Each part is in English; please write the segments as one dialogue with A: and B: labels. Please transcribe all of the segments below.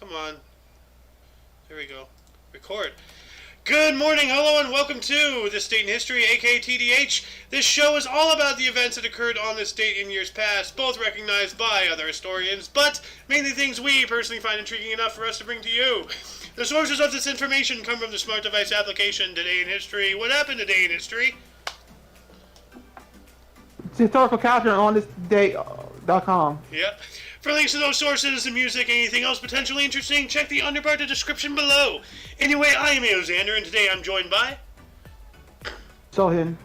A: Come on. There we go. Record. Good morning, hello, and welcome to This Date in History, aka TDH. This show is all about the events that occurred on this date in years past, both recognized by other historians, but mainly things we personally find intriguing enough for us to bring to you. The sources of this information come from the smart device application Today in History. What happened today in history?
B: It's historical calendar on this date.com.
A: Yep. For links to those sources, the music, anything else potentially interesting, check the underbar to description below. Anyway, I am Xander, and today I'm joined by...
B: Sohin.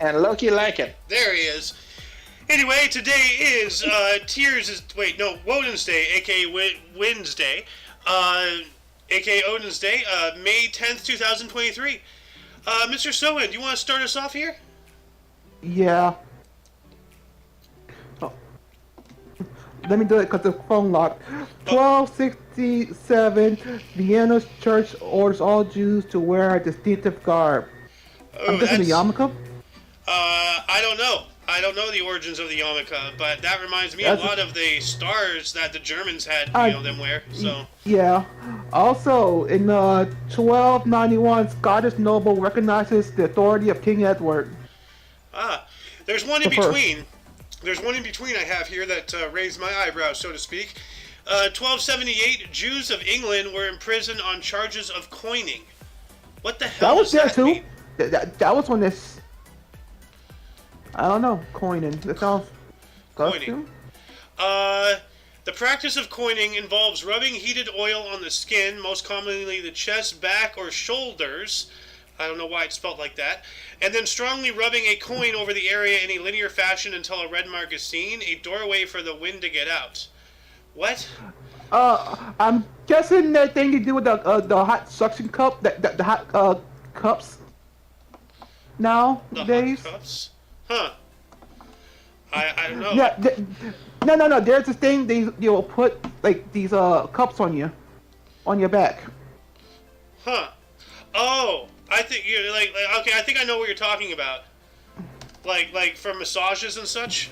C: And Loki like it.
A: There he is. Anyway, today is Woden's Day, aka Wednesday, aka Odin's Day, May 10th, 2023. Mr. Sohin, do you want to start us off here?
B: Yeah. Oh. Let me do it because the phone locked. 1267, Vienna's church orders all Jews to wear a distinctive garb. I'm guessing the yarmulke?
A: I don't know. I don't know the origins of the yarmulke, but that reminds me a lot of the stars that the Germans had, them wear. So
B: yeah. Also, in 1291, Scottish noble recognizes the authority of King Edward.
A: There's one in between. There's one in between I have here that raised my eyebrows, so to speak. 1278, Jews of England were imprisoned on charges of coining. What the hell does that mean?
B: That was when this... I don't know, coining. That sounds...
A: Coining. The practice of coining involves rubbing heated oil on the skin, most commonly the chest, back, or shoulders. I don't know why it's spelled like that. And then strongly rubbing a coin over the area in a linear fashion until a red mark is seen, a doorway for the wind to get out. What?
B: I'm guessing that thing to do with the hot suction cup, the hot cups. Nowadays.
A: The hot cups? Huh. I don't know.
B: Yeah. No. There's this thing you'll put like these cups on your back.
A: Huh. Oh. I think you're like okay. I think I know what you're talking about. Like for massages and such.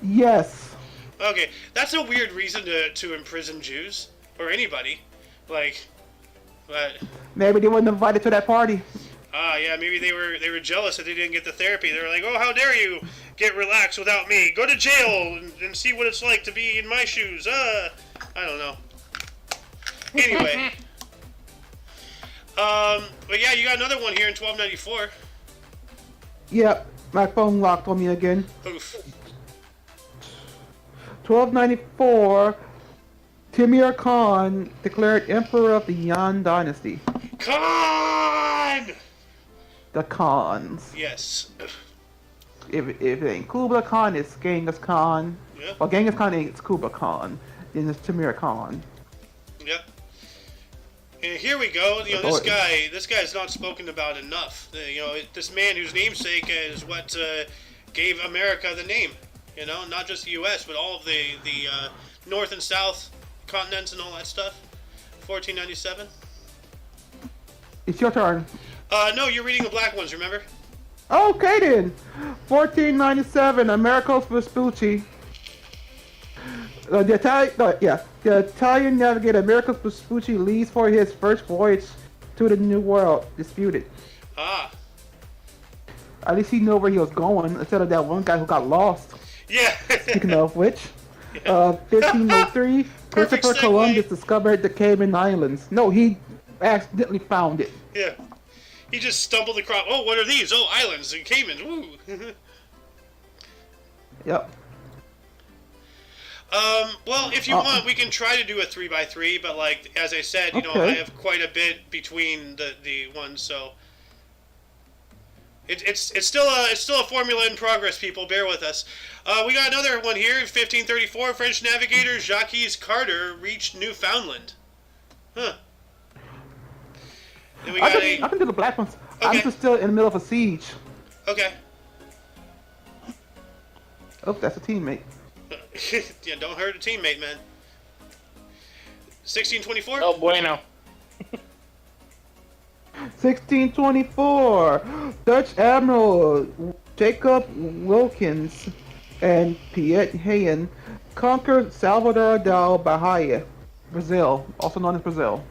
B: Yes.
A: Okay, that's a weird reason to imprison Jews or anybody. But
B: maybe they weren't invited to that party.
A: Yeah, maybe they were jealous that they didn't get the therapy. They were like, oh, how dare you get relaxed without me? Go to jail and see what it's like to be in my shoes. I don't know. Anyway. But yeah, you got another one here in 1294.
B: Yep, my phone locked on me again.
A: Oof.
B: 1294, Timur Khan declared emperor of the Yan dynasty.
A: Khan!
B: The Khans.
A: Yes.
B: If it ain't Kublai Khan, it's Genghis Khan.
A: Yep.
B: Well, Genghis Khan ain't, it's Kublai Khan. Then it's Timur Khan.
A: Yep. And here we go. This guy's not spoken about enough. This man whose namesake is what gave America the name. Not just the U.S., but all of the North and South continents and all that stuff. 1497.
B: It's your turn.
A: No, you're reading the black ones. Remember?
B: Okay then. 1497, Amerigo Vespucci. The Italian navigator Amerigo Vespucci leaves for his first voyage to the New World. Disputed. At least he knew where he was going instead of that one guy who got lost.
A: Yeah.
B: Speaking of which, 1503, Christopher Columbus discovered the Cayman Islands. No, he accidentally found it.
A: Yeah. He just stumbled across. Oh, what are these? Oh, islands and Cayman. Woo.
B: Yep.
A: Well, if you want, we can try to do a 3x3, but as I said, I have quite a bit between the ones, so it's still a formula in progress. People, bear with us. We got another one here. 1534, French navigator Jacques Cartier reached Newfoundland. Huh. Then we got
B: I can do the black ones.
A: Okay.
B: I'm just still in the middle of a siege.
A: Okay.
B: Oh, that's a teammate.
A: Yeah, don't hurt a teammate, man. 1624?
C: Oh, bueno.
B: 1624, Dutch Admiral Jacob Wilkins and Piet Hein conquered Salvador da Bahia, Brazil, also known as Brazil.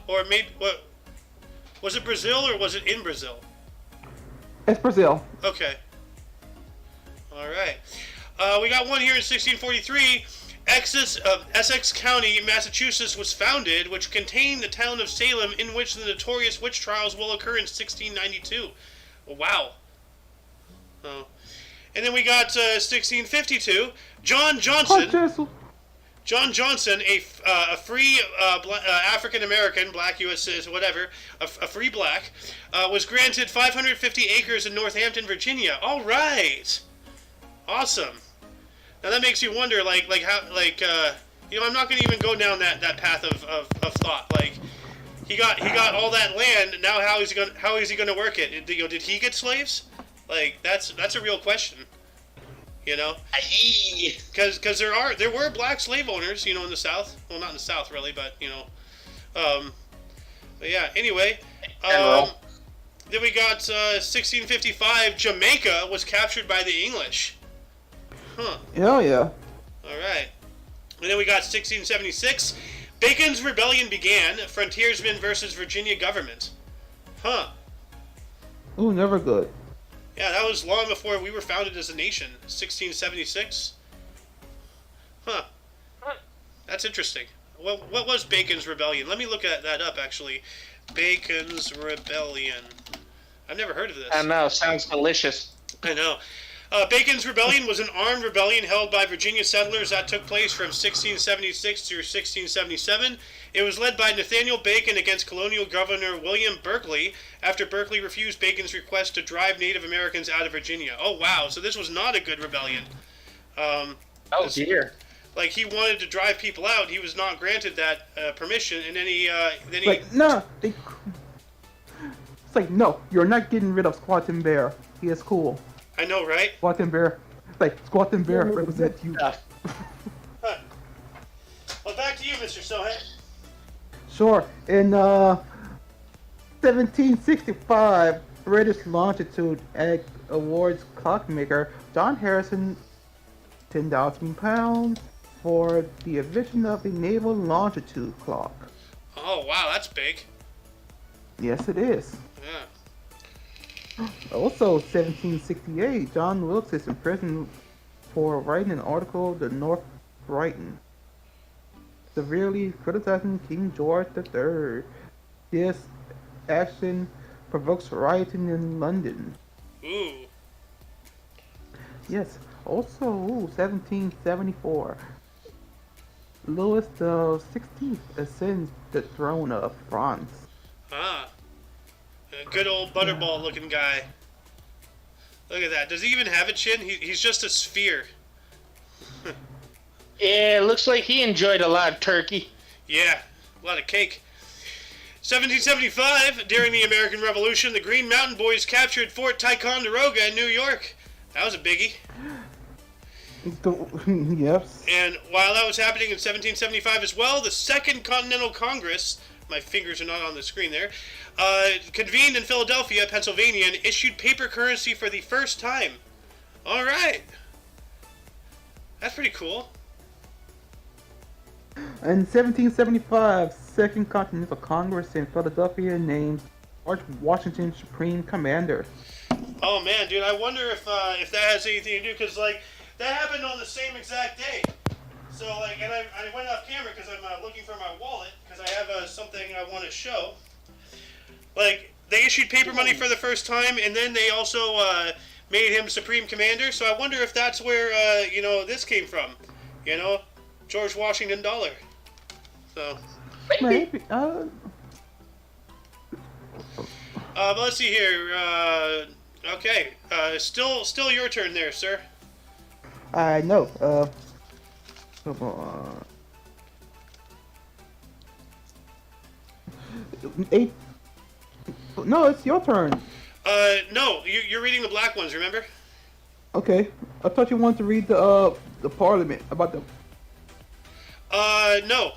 A: Or maybe what? Was it Brazil or was it in Brazil?
B: It's Brazil.
A: Okay. All right. We got one here in 1643. Essex County, Massachusetts was founded, which contained the town of Salem, in which the notorious witch trials will occur in 1692. Wow. Oh. And then we got 1652. John Johnson, a free African American, black U.S. citizen, whatever, a free black, was granted 550 acres in Northampton, Virginia. All right. Awesome. Now that makes you wonder, I'm not going to even go down that path of thought. Like, he got all that land. Now how is he going to work it? Did he get slaves? Like, that's a real question. You know, because there were black slave owners, in the South. Well, not in the South really, but but yeah. Anyway, then we got 1655. Jamaica was captured by the English. Huh.
B: Oh yeah.
A: All right. And then we got 1676. Bacon's Rebellion began. Frontiersmen versus Virginia government. Huh.
B: Ooh, never good.
A: Yeah, that was long before we were founded as a nation. 1676. Huh. That's interesting. What was Bacon's Rebellion? Let me look that up, actually. Bacon's Rebellion. I've never heard of this.
C: I know. Sounds delicious.
A: I know. Bacon's Rebellion was an armed rebellion held by Virginia settlers that took place from 1676 through 1677. It was led by Nathaniel Bacon against colonial governor William Berkeley after Berkeley refused Bacon's request to drive Native Americans out of Virginia. Oh, wow. So this was not a good rebellion.
C: Oh, dear.
A: Like, he wanted to drive people out. He was not granted that permission, and then he...
B: No. It's like, no, you're not getting rid of Squatting Bear. He is cool.
A: I know, right?
B: Squatting Bear. Like, Squatting Bear represents you.
A: Huh. Well, back to you, Mr. Sohan.
B: Sure. In 1765, British Longitude awards clockmaker John Harrison £10,000 for the invention of the naval longitude clock.
A: Oh, wow, that's big.
B: Yes, it is.
A: Yeah.
B: Also, 1768, John Wilkes is imprisoned for writing an article, The North Brighton, severely criticizing King George III. This action provokes rioting in London.
A: Ooh.
B: Yes. Also, 1774, Louis XVI ascends the throne of France.
A: Ah. A good old butterball looking guy. Look at that. Does he even have a chin? He's just a sphere.
C: Yeah, it looks like he enjoyed a lot of turkey.
A: Yeah, a lot of cake. 1775, during the American Revolution, the Green Mountain Boys captured Fort Ticonderoga in New York. That was a biggie.
B: Yes.
A: And while that was happening in 1775 as well, the Second Continental Congress, my fingers are not on the screen there, convened in Philadelphia, Pennsylvania, and issued paper currency for the first time. All right. That's pretty cool.
B: In 1775, Second Continental Congress in Philadelphia names George Washington Supreme Commander.
A: Oh man, dude, I wonder if that has anything to do, because like that happened on the same exact day. So like, and I went off camera because I'm looking for my wallet because I have something I want to show. Like they issued paper money for the first time, and then they also made him Supreme Commander. So I wonder if that's where this came from. George Washington dollar. So.
B: Maybe.
A: But let's see here. Okay. Still your turn there, sir.
B: I know. Come on. 8. No, it's your turn.
A: No, you're reading the black ones. Remember?
B: Okay. I thought you wanted to read the Parliament about the.
A: No.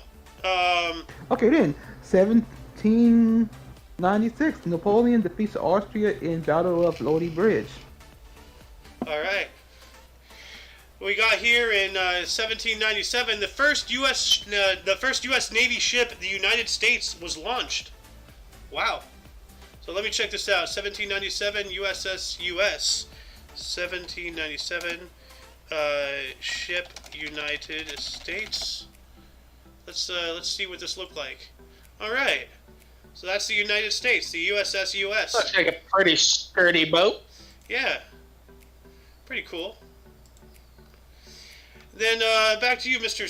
B: Okay then. 1796. Napoleon defeats Austria in Battle of Lodi Bridge.
A: All right. we got here in 1797, the first U.S. Navy ship, the United States, was launched. Wow. So let me check this out. 1797 USS US. 1797 ship United States. Let's see what this looked like. All right. So that's the United States, the USS US.
C: Looks like a pretty sturdy boat.
A: Yeah. Pretty cool. Then back to you, Mr.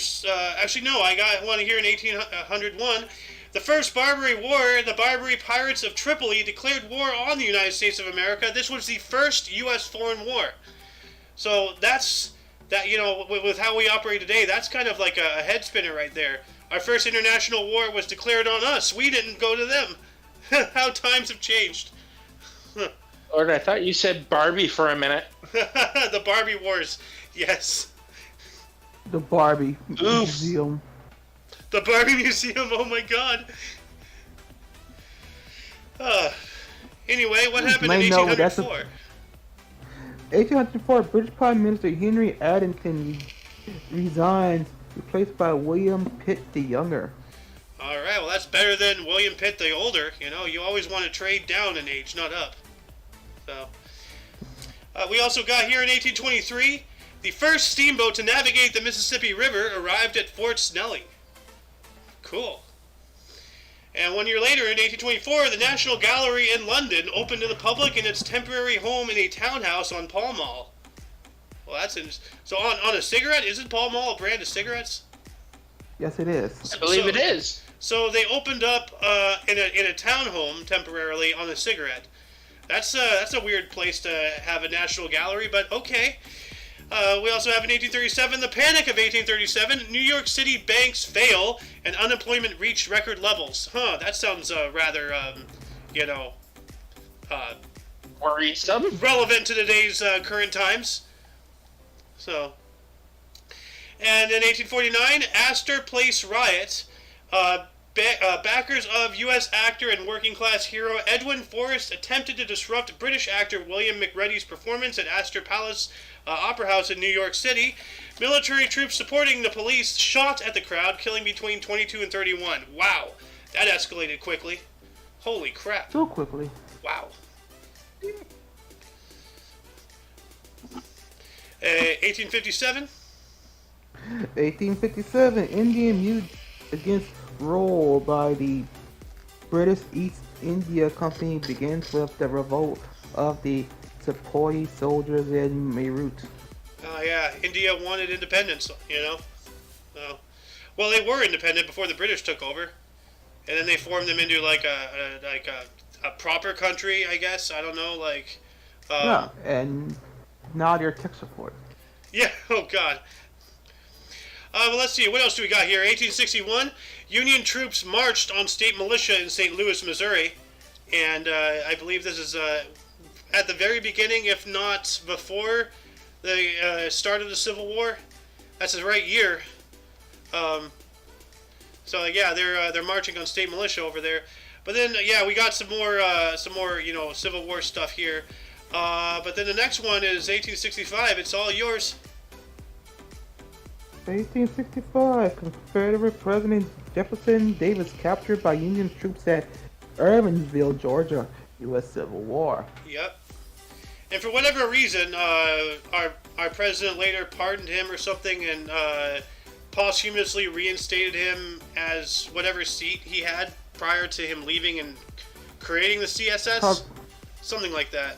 A: Actually, no, I got one here in 1801. The First Barbary War, the Barbary Pirates of Tripoli declared war on the United States of America. This was the first U.S. foreign war. So that's, with how we operate today, that's kind of like a head spinner right there. Our first international war was declared on us. We didn't go to them. How times have changed.
C: Lord, I thought you said Barbie for a minute.
A: The Barbie Wars, yes.
B: The Barbie Museum.
A: The Barbie Museum, oh my god. Anyway, what happened in 1804?
B: 1804, British Prime Minister Henry Addington resigns, replaced by William Pitt the Younger.
A: Alright, well that's better than William Pitt the Older. You know, you always want to trade down in age, not up. So, we also got here in 1823, the first steamboat to navigate the Mississippi River arrived at Fort Snelling. Cool. And 1 year later, in 1824, the National Gallery in London opened to the public in its temporary home in a townhouse on Pall Mall. Well, that's interesting. So on a cigarette, isn't Pall Mall a brand of cigarettes?
B: Yes, it is.
C: I believe it is.
A: So they opened up in a townhome temporarily on a cigarette. That's a weird place to have a National Gallery, but okay. We also have in 1837, the Panic of 1837, New York City banks fail and unemployment reached record levels. That sounds rather,
C: Worrisome.
A: relevant to today's current times. So, and in 1849, Astor Place riot. Backers of U.S. actor and working-class hero Edwin Forrest attempted to disrupt British actor William McReady's performance at Astor Palace Opera House in New York City. Military troops supporting the police shot at the crowd, killing between 22 and 31. Wow, that escalated quickly. Holy crap.
B: So quickly.
A: Wow. 1857.
B: 1857, Indian mutiny against rule by the British East India Company begins with the revolt of the Sepoy soldiers in Meerut.
A: Oh yeah, India wanted independence, you know. Well, they were independent before the British took over, and then they formed them into like a proper country, I guess. I don't know, like.
B: Yeah, and now they're tech support.
A: Yeah. Oh God. Well, let's see. What else do we got here? 1861, Union troops marched on state militia in St. Louis, Missouri, and I believe this is at the very beginning, if not before the start of the Civil War. That's the right year. So yeah, they're marching on state militia over there. But then yeah, we got some more Civil War stuff here. But then the next one is 1865. It's all yours.
B: 1865, Confederate President Jefferson Davis captured by Union troops at Irvinsville, Georgia. U.S. Civil War.
A: Yep. And for whatever reason, our president later pardoned him or something and posthumously reinstated him as whatever seat he had prior to him leaving and creating the CSS. Something like that.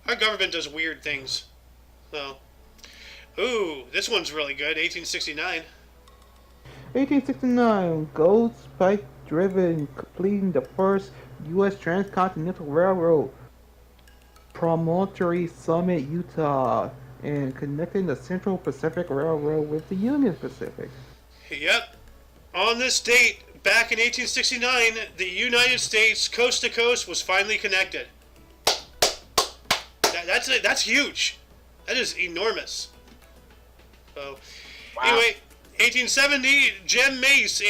A: Our government does weird things. So. Ooh, this one's really good. 1869.
B: 1869, Gold Spike driven, completing the first U.S. Transcontinental Railroad, Promontory Summit, Utah, and connecting the Central Pacific Railroad with the Union Pacific.
A: Yep. On this date, back in 1869, the United States, coast to coast, was finally connected. That's huge. That is enormous. So, wow. Anyway, 1870, Jem Mace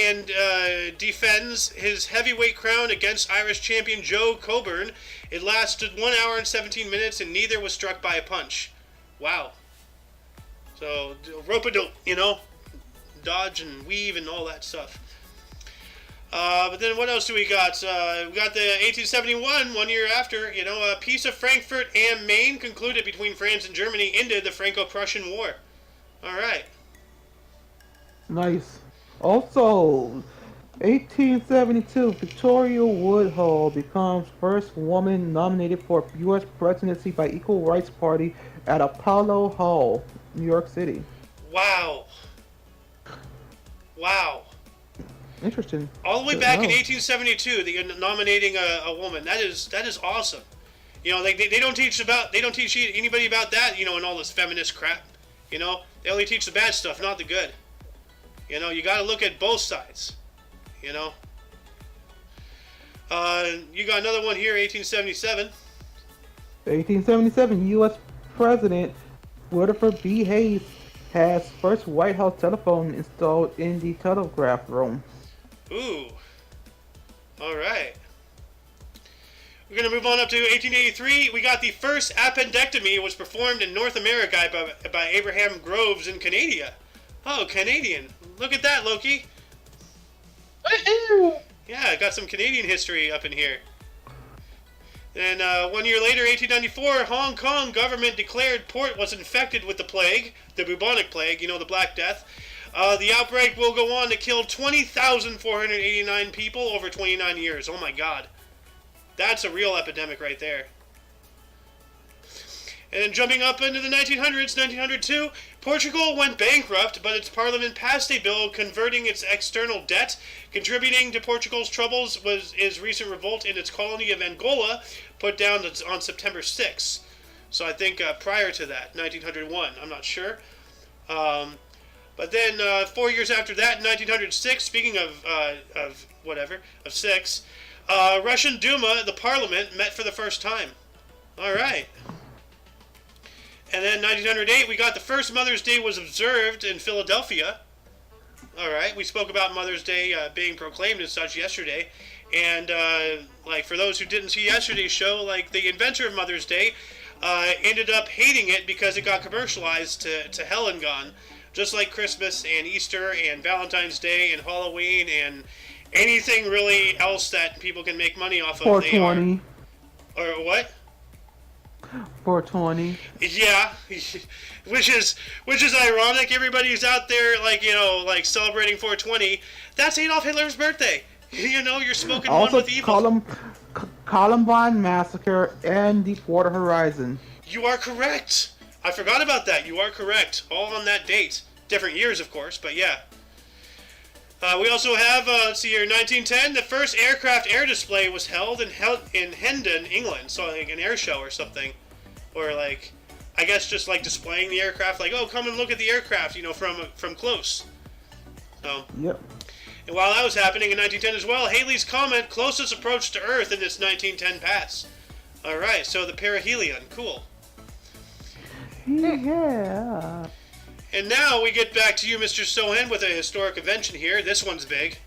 A: defends his heavyweight crown against Irish champion Joe Coburn. It lasted 1 hour and 17 minutes, and neither was struck by a punch. Wow. So rope-a-dope, you know, dodge and weave and all that stuff. But then what else do we got? We got the 1871, 1 year after, you know, a peace of Frankfurt am Main concluded between France and Germany ended the Franco-Prussian War. All right.
B: Nice. Also, 1872, Victoria Woodhull becomes first woman nominated for U.S. presidency by Equal Rights Party at Apollo Hall, New York City.
A: Wow. Wow.
B: Interesting.
A: All the way back in 1872, they're nominating a woman. That is awesome. You know, they don't teach anybody about that. You know, and all this feminist crap. You know, they only teach the bad stuff, not the good. You know, you got to look at both sides. You know. You got another one here, 1877.
B: 1877, U.S. President Rutherford B. Hayes has first White House telephone installed in the telegraph room.
A: Ooh. All right. We're going to move on up to 1883. We got the first appendectomy was performed in North America by Abraham Groves in Canada. Oh, Canadian. Look at that, Loki. Yeah, got some Canadian history up in here. And 1 year later, 1894, Hong Kong government declared port was infected with the plague, the bubonic plague, you know, the Black Death. The outbreak will go on to kill 20,489 people over 29 years. Oh my God. That's a real epidemic right there. And then jumping up into the 1900s, 1902, Portugal went bankrupt, but its parliament passed a bill converting its external debt. Contributing to Portugal's troubles was its recent revolt in its colony of Angola, put down on September 6th. So I think prior to that, 1901, I'm not sure. But then 4 years after that, in 1906, speaking of six, Russian Duma, the parliament, met for the first time. All right. And then 1908, we got the first Mother's Day was observed in Philadelphia. All right, we spoke about Mother's Day being proclaimed and such yesterday. And like for those who didn't see yesterday's show, like the inventor of Mother's Day ended up hating it because it got commercialized to hell and gone. Just like Christmas and Easter and Valentine's Day and Halloween and anything really else that people can make money off of.
B: 420.
A: Or what?
B: 420.
A: Yeah, which is ironic. Everybody's out there like, you know, like celebrating 420. That's Adolf Hitler's birthday. You know, you're smoking
B: also,
A: one with evil.
B: Columbine Massacre and Deepwater Horizon.
A: You are correct. I forgot about that. You are correct. All on that date. Different years, of course, but yeah. We also have, let's see here, 1910, the first aircraft air display was held in Hendon, England. So like an air show or something. Or like, I guess just like displaying the aircraft, like, oh, come and look at the aircraft, you know, from close. So.
B: Yep.
A: And while that was happening in 1910 as well, Halley's Comet closest approach to Earth in this 1910 pass. All right, so the perihelion, cool.
B: Yeah.
A: And now we get back to you, Mr. Sohan, with a historic invention here. This one's big.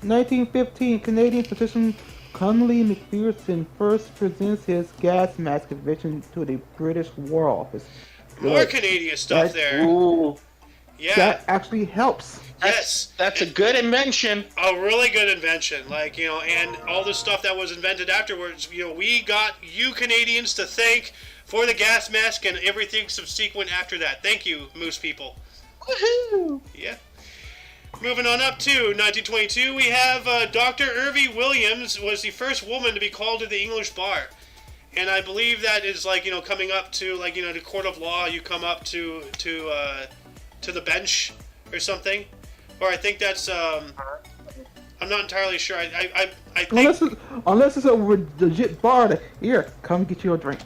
B: 1915, Canadian physician Connolly McPherson first presents his gas mask invention to the British War Office.
A: More Canadian stuff there.
C: Ooh.
A: Yeah.
B: That actually helps.
A: Yes.
C: That's a good invention.
A: A really good invention. Like, you know, and all the stuff that was invented afterwards, you know, we got you Canadians to thank for the gas mask and everything subsequent after that. Thank you, Moose people.
B: Woohoo!
A: Yeah. Moving on up to 1922, we have Dr. Irvie Williams was the first woman to be called to the English bar. And I believe that is like, you know, coming up to like, you know, the court of law, you come up to the bench or something. Or I think that's, I'm not entirely sure. I think...
B: Unless it's a legit bar that, here, come get you a drink.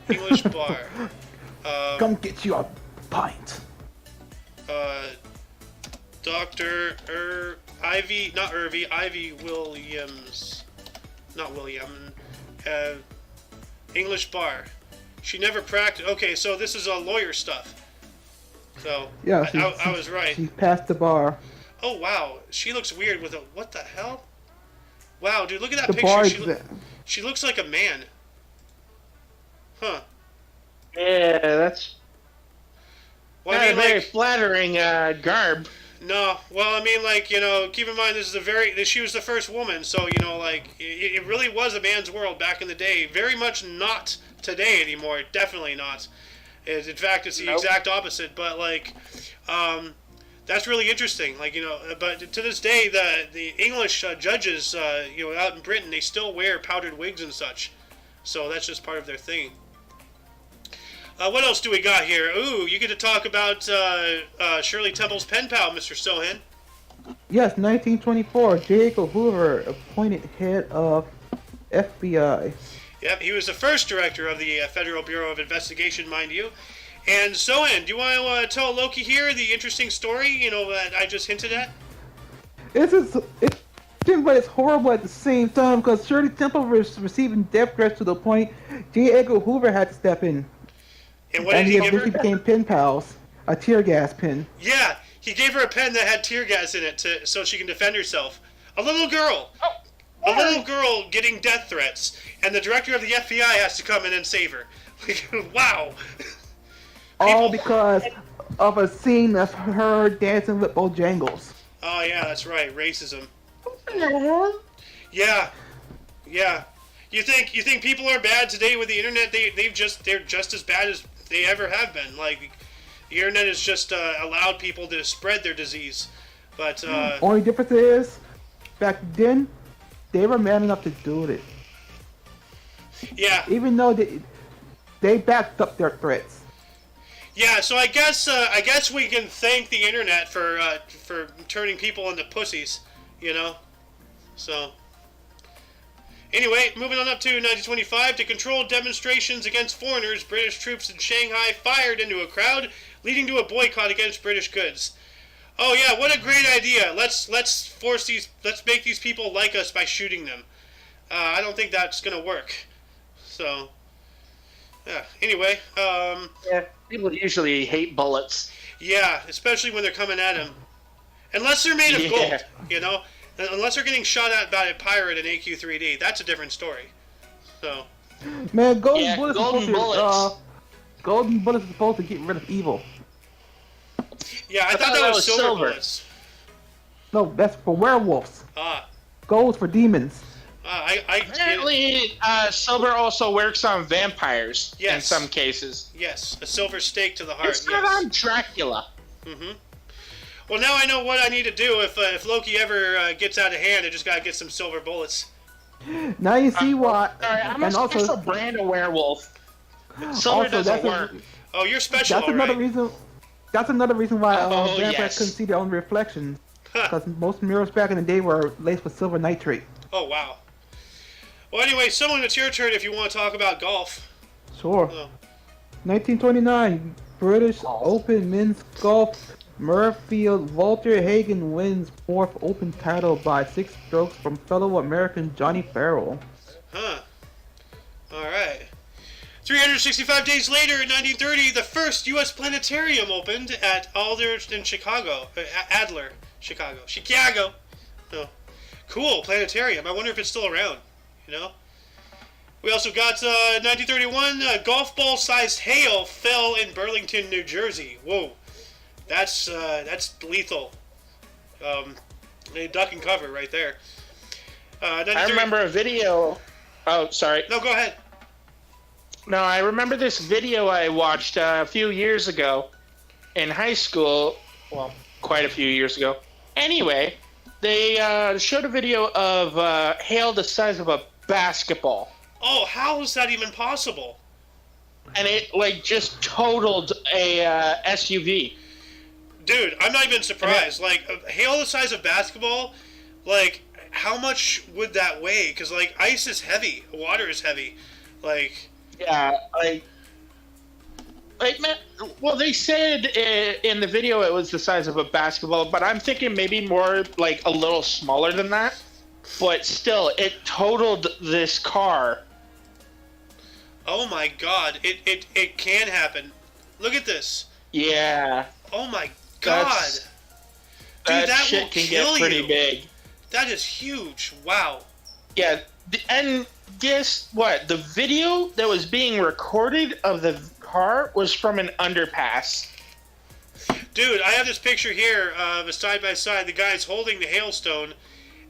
A: English bar.
B: Come get you a pint.
A: Dr. Ivy Williams. Not William. English bar. She never practiced. Okay, so this is lawyer stuff. So,
B: yeah,
A: I was right.
B: She passed the bar.
A: Oh, wow. She looks weird with a... What the hell? Wow, dude, look at that
B: The
A: picture. She looks like a man. Huh.
C: Yeah,
A: Well,
C: Not
A: I
C: a
A: mean,
C: very
A: like,
C: flattering garb.
A: no. Well, I mean, like, you know, keep in mind she was the first woman, so you know, like, it really was a man's world back in the day. Very much not today anymore. Definitely not. In fact, it's the exact opposite. But like, that's really interesting. Like, you know, but to this day, the English judges, you know, out in Britain, they still wear powdered wigs and such. So that's just part of their thing. What else do we got here? Ooh, you get to talk about Shirley Temple's pen pal, Mr. Sohan.
B: Yes, 1924, J. Edgar Hoover appointed head of FBI.
A: Yep, he was the first director of the Federal Bureau of Investigation, mind you. And Sohan, do you want to tell Loki here the interesting story, you know, that I just hinted at?
B: It's but it's horrible at the same time because Shirley Temple was receiving death threats to the point J. Edgar Hoover had to step in.
A: And what did he give her?
B: eventually became pen pals. A tear gas pen.
A: Yeah, he gave her a pen that had tear gas in it so she can defend herself. A little girl. A little girl getting death threats, and the director of the FBI has to come in and save her. Wow.
B: All because of a scene of her dancing with Bojangles.
A: Oh yeah, that's right, racism. Yeah, yeah. You think people are bad today with the internet? They're just as bad as they ever have been. Like, the internet has just allowed people to spread their disease. But
B: Only difference is, back then, they were man enough to do it.
A: yeah,
B: Even though they backed up their threats.
A: yeah. So I guess we can thank the internet for turning people into pussies. You know, so. Anyway, moving on up to 1925, to control demonstrations against foreigners, British troops in Shanghai fired into a crowd, leading to a boycott against British goods. Oh yeah, what a great idea! Let's make these people like us by shooting them. I don't think that's gonna work. So, yeah. Anyway,
C: Yeah, people usually hate bullets.
A: yeah, especially when they're coming at them, unless they're made of gold, you know. Unless they're getting shot at by a pirate in AQ3D, that's a different story. So,
B: Man,
C: golden
B: bullets is supposed to get rid of evil.
A: yeah, I thought that was silver bullets.
B: No, that's for werewolves.
A: Ah,
B: Gold's for demons.
C: Apparently, silver also works on vampires in
A: Yes.
C: some cases.
A: yes, a silver stake to the heart.
C: It's not on Dracula.
A: Mm-hmm. Well, now I know what I need to do if Loki ever gets out of hand. I just gotta get some silver bullets.
B: Now you see why.
C: Sorry, I'm a
B: and
C: special
B: also,
C: brand of werewolf. Silver doesn't work.
A: Oh, you're special,
B: that's another reason. That's another reason why vampires
C: yes.
B: couldn't see their own reflections. Because most mirrors back in the day were laced with silver nitrate.
A: Oh, wow. Well, anyway, someone, it's your turn if you want to talk about golf.
B: Sure.
A: Oh.
B: 1929, British Open men's golf. Murfield Walter Hagen wins 4th Open title by 6 strokes from fellow American Johnny Farrell.
A: Huh. Alright. 365 days later, in 1930, the first U.S. planetarium opened at Adler in Chicago. Chicago. Oh. Cool, planetarium. I wonder if it's still around, you know? We also got 1931, golf ball-sized hail fell in Burlington, New Jersey. Whoa. That's lethal. A duck and cover right there.
C: I remember a video. Oh, sorry.
A: No, go ahead.
C: No, I remember this video I watched a few years ago in high school. Well, quite a few years ago. Anyway, they showed a video of hail the size of a basketball.
A: Oh, how is that even possible?
C: And it, like, just totaled a SUV.
A: Dude, I'm not even surprised. Like, hail the size of basketball, like, how much would that weigh? Because, like, ice is heavy. Water is heavy. Like...
C: Yeah, man, well, they said in the video it was the size of a basketball, but I'm thinking maybe more, like, a little smaller than that. But still, it totaled this car.
A: Oh, my God. It can happen. Look at this.
C: Yeah.
A: Oh, my God. Dude, that
C: shit
A: will
C: can
A: kill
C: get pretty
A: you.
C: big.
A: That is huge. Wow.
C: Yeah, and guess what? The video that was being recorded of the car was from an underpass.
A: Dude, I have this picture here of a side-by-side. The guy's holding the hailstone,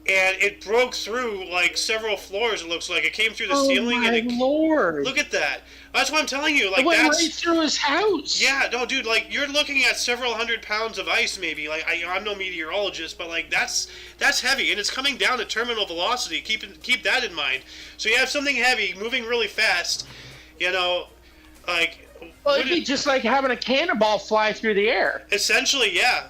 A: and it broke through, like, several floors, it looks like. It came through the ceiling, and it...
C: Lord.
A: Look at that. That's what I'm telling you. Like,
C: It went
A: that's...
C: right through his house.
A: Yeah, no, dude, like, you're looking at several hundred pounds of ice, maybe. Like, I'm no meteorologist, but, like, that's heavy, and it's coming down at terminal velocity. Keep that in mind. So you have something heavy moving really fast, you know, like...
C: Well, it'd be just like having a cannonball fly through the air.
A: Essentially, yeah.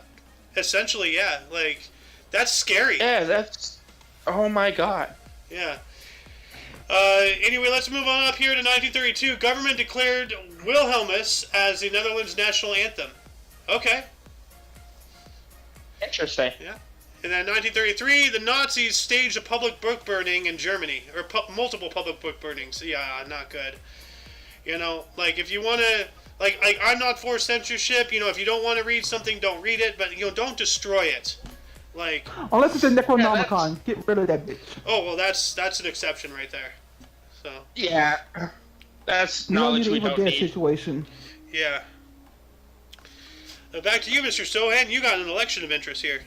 A: Like, that's scary.
C: Yeah, that's... Oh, my God.
A: Yeah. Anyway, let's move on up here to 1932. Government declared Wilhelmus as the Netherlands' national anthem. Okay.
C: Interesting.
A: Yeah. And then 1933, the Nazis staged a public book burning in Germany. Or multiple public book burnings. Yeah, not good. You know, like, if you want to... Like, I'm not for censorship. You know, if you don't want to read something, don't read it. But, you know, don't destroy it. Like...
B: Unless it's a Necronomicon. Get rid of that bitch.
A: Oh, well, that's an exception right there. So...
C: Yeah. That's
B: You don't
C: knowledge
B: need
C: we
B: to
C: don't
B: even get
C: need.
B: a situation.
A: Yeah. Back to you, Mr. Sohan. You got an election of interest here.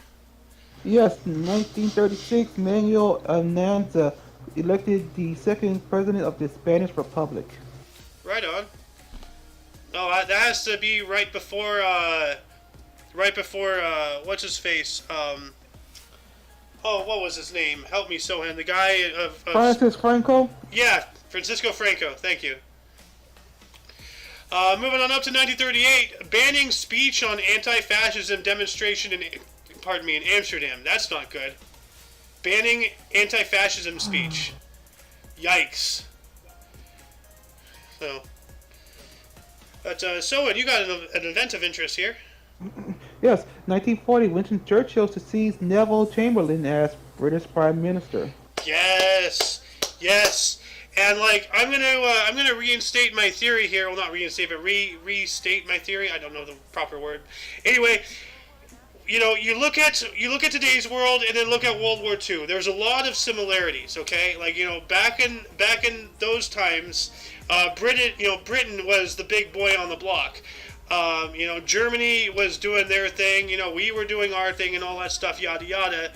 B: Yes, 1936, Manuel Ananza elected the second president of the Spanish Republic.
A: Right on. Oh, that has to be right before, what's his face? Oh, what was his name? Help me, Sohan. The guy of
B: Francis Franco?
A: Yeah, Francisco Franco. Thank you. Moving on up to 1938, banning speech on anti-fascism demonstration in Amsterdam. That's not good. Banning anti-fascism speech. Yikes. So, but Sohan, you got an event of interest here.
B: Yes, 1940, Winston Churchill succeeds Neville Chamberlain as British Prime Minister.
A: Yes. And like I'm gonna reinstate my theory here. Well, not reinstate, but restate my theory. I don't know the proper word. Anyway, you know, you look at today's world and then look at World War II. There's a lot of similarities. Okay, like, you know, back in those times, Britain was the big boy on the block. You know, Germany was doing their thing. You know, we were doing our thing and all that stuff. Yada yada.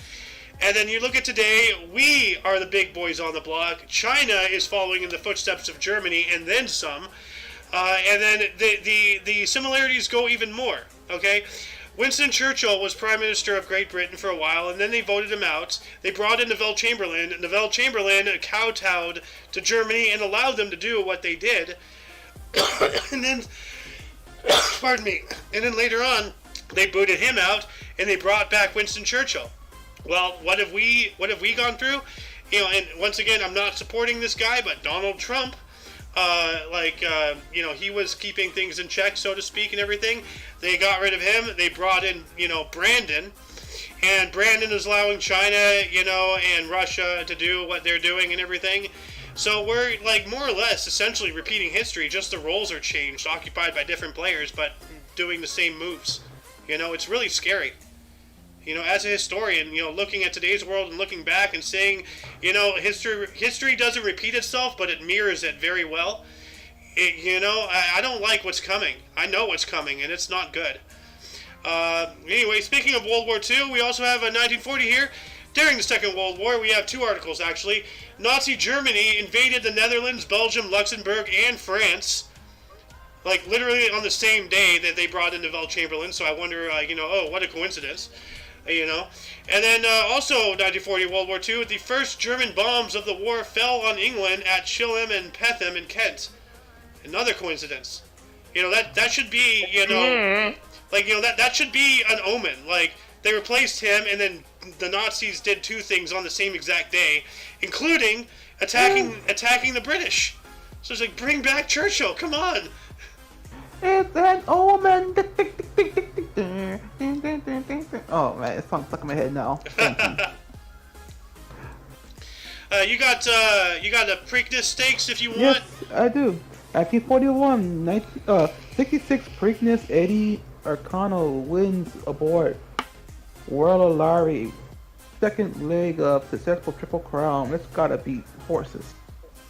A: And then you look at today, we are the big boys on the block. China is following in the footsteps of Germany and then some. And then the similarities go even more, okay? Winston Churchill was Prime Minister of Great Britain for a while, and then they voted him out. They brought in Neville Chamberlain. Neville Chamberlain kowtowed to Germany and allowed them to do what they did. And then, pardon me, and then later on, they booted him out, and they brought back Winston Churchill. Well, what have we gone through? You know, and once again, I'm not supporting this guy, but Donald Trump, you know, he was keeping things in check, so to speak, and everything. They got rid of him. They brought in, you know, Brandon, and Brandon is allowing China, you know, and Russia to do what they're doing and everything. So we're, like, more or less essentially repeating history, just the roles are changed, occupied by different players, but doing the same moves. You know, it's really scary. You know, as a historian, you know, looking at today's world and looking back and saying, you know, history doesn't repeat itself, but it mirrors it very well. You know, I don't like what's coming. I know what's coming, and it's not good. Anyway, speaking of World War II, we also have a 1940 here. During the Second World War, we have two articles, actually. Nazi Germany invaded the Netherlands, Belgium, Luxembourg, and France. Like, literally on the same day that they brought in Neville Chamberlain, so I wonder, you know, oh, what a coincidence. You know, and then also 1940 World War II, the first German bombs of the war fell on England at Chilham and Petham in Kent. Another coincidence. You know, that should be, you know, like, you know, that should be an omen. Like, they replaced him, and then the Nazis did two things on the same exact day, including attacking the British. So it's like, bring back Churchill, come on.
B: It's an omen. Oh man, it's stuck in my head now. Thank you.
A: You got the Preakness Stakes if you want.
B: Yes, I do. 1941, 66 Preakness Eddie Arcano wins aboard World Lari. Second leg of successful Triple Crown. It's gotta beat horses.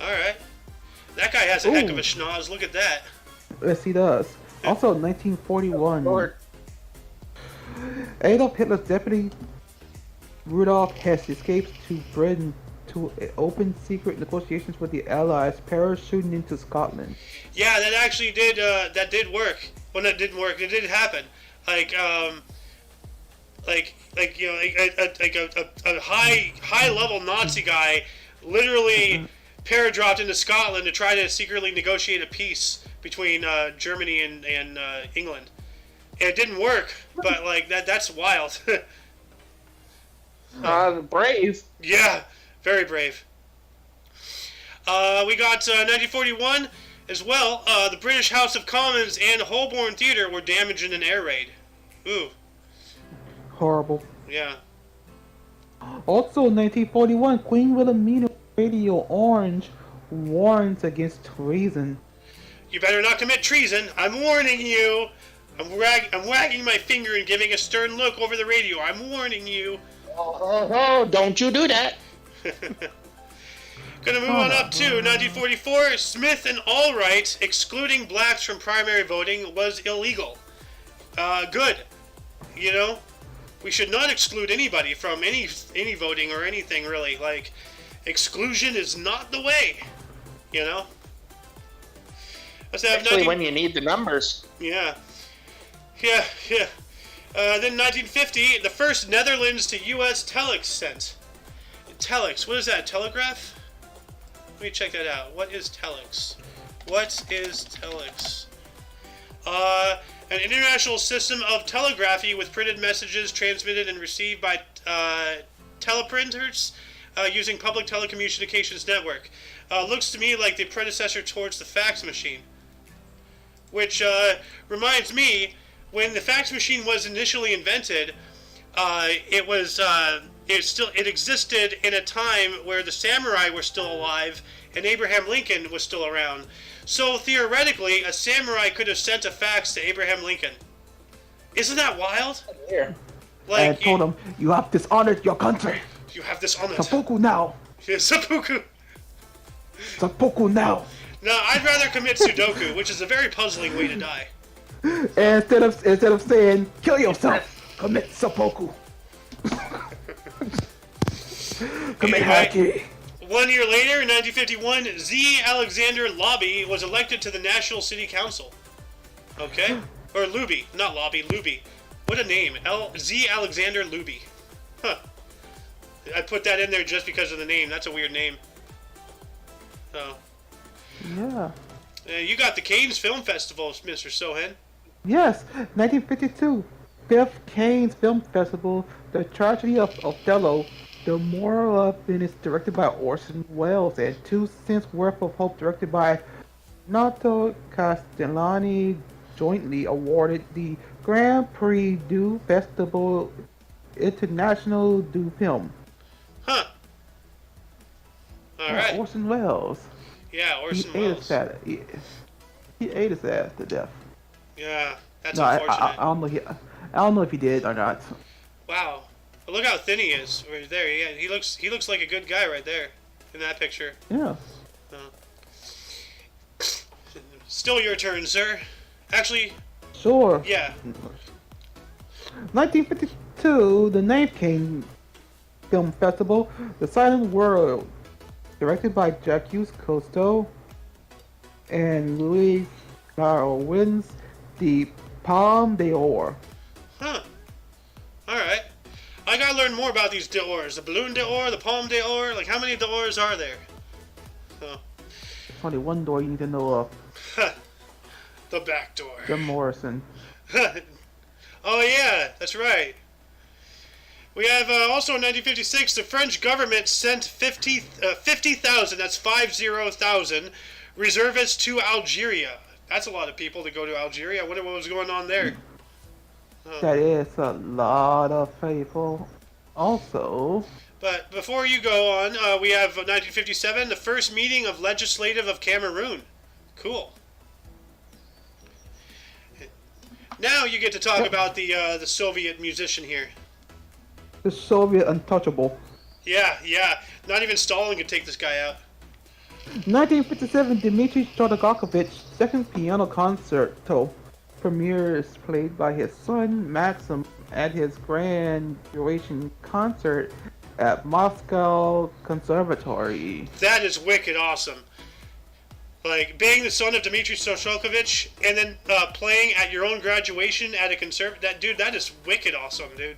A: Alright. That guy has a heck of a schnoz. Look at that.
B: Yes, he does. Also, 1941. Adolf Hitler's deputy Rudolf Hess escapes to Britain to open secret negotiations with the Allies, parachuting into Scotland.
A: Yeah, that actually did. That did work. Well, that didn't work. It did happen. Like you know, a high level Nazi guy literally paradropped into Scotland to try to secretly negotiate a peace between Germany and England. And it didn't work, but like that's wild.
C: Brave.
A: Yeah, very brave. We got 1941 as well. The British House of Commons and Holborn Theatre were damaged in an air raid. Ooh.
B: Horrible.
A: Yeah.
B: Also, 1941, Queen Wilhelmina Radio Orange warns against treason.
A: You better not commit treason. I'm warning you. I'm wagging my finger and giving a stern look over the radio. I'm warning you.
C: Oh, don't you do that.
A: Gonna move on up to 1944. Smith and Allwright excluding blacks from primary voting was illegal. Good. You know, we should not exclude anybody from any voting or anything really. Like, exclusion is not the way. You know. Let's have
C: Especially when you need the numbers.
A: Yeah. Then 1950, the first Netherlands to U.S. telex sent. Telex, what is that? Telegraph? Let me check that out. What is telex? What is telex? An international system of telegraphy with printed messages transmitted and received by teleprinters using public telecommunications network. Looks to me like the predecessor towards the fax machine. Which reminds me, when the fax machine was initially invented, it existed in a time where the samurai were still alive and Abraham Lincoln was still around. So theoretically, a samurai could have sent a fax to Abraham Lincoln. Isn't that wild?
C: Yeah.
A: Like,
B: and told him, you have dishonored your country.
A: You have dishonored.
B: Seppuku now.
A: Yeah, seppuku.
B: Seppuku now.
A: No, I'd rather commit Sudoku, which is a very puzzling way to die.
B: And instead of saying, kill yourself, commit seppuku. Commit haki.
A: 1 year later, in 1951, Z. Alexander Lobby was elected to the National City Council. Okay? Or Luby. Not Lobby, Luby. What a name. Z. Alexander Luby. Huh. I put that in there just because of the name. That's a weird name. Oh.
B: Yeah.
A: You got the Cannes Film Festival, Mr. Sohan.
B: Yes, 1952, 5th Cannes Film Festival, The Tragedy of Othello, The Moral of It is directed by Orson Welles, and 2 Cents Worth of Hope directed by Nato Castellani, jointly awarded the Grand Prix du Festival International du Film.
A: Huh. Alright.
B: Orson Welles.
A: Yeah, Orson
B: He
A: Welles.
B: He ate his ass to death.
A: Yeah, that's
B: No,
A: unfortunate.
B: I don't know if he did or not.
A: Wow. But look how thin he is right there. Yeah, he looks like a good guy right there in that picture.
B: Yeah.
A: Still your turn, sir. Actually,
B: Sure.
A: yeah.
B: 1952, the 9th Cannes Film Festival, The Silent World, directed by Jacques Cousteau and Louis Garrel, wins the Palme d'Or.
A: Huh. Alright. I gotta learn more about these d'ors. The Balloon d'Or, the Palme d'Or. Like, how many d'ors are there? Oh.
B: There's only one door you need to know of.
A: The back door.
B: Jim Morrison.
A: Oh, yeah, that's right. We have also in 1956, the French government sent 50,000, that's 50,000, reservists to Algeria. That's a lot of people to go to Algeria. I wonder what was going on there.
B: That is a lot of people. Also,
A: But before you go on, we have 1957, the first meeting of legislative of Cameroon. Cool. Now you get to talk about the Soviet musician here.
B: the Soviet untouchable.
A: Yeah. Not even Stalin could take this guy out.
B: 1957, Dmitri Shostakovich's second piano concerto, premieres played by his son Maxim at his graduation concert at Moscow Conservatory.
A: That is wicked awesome. Like, being the son of Dmitry Shostakovich and then playing at your own graduation at a concert, that is wicked awesome, dude.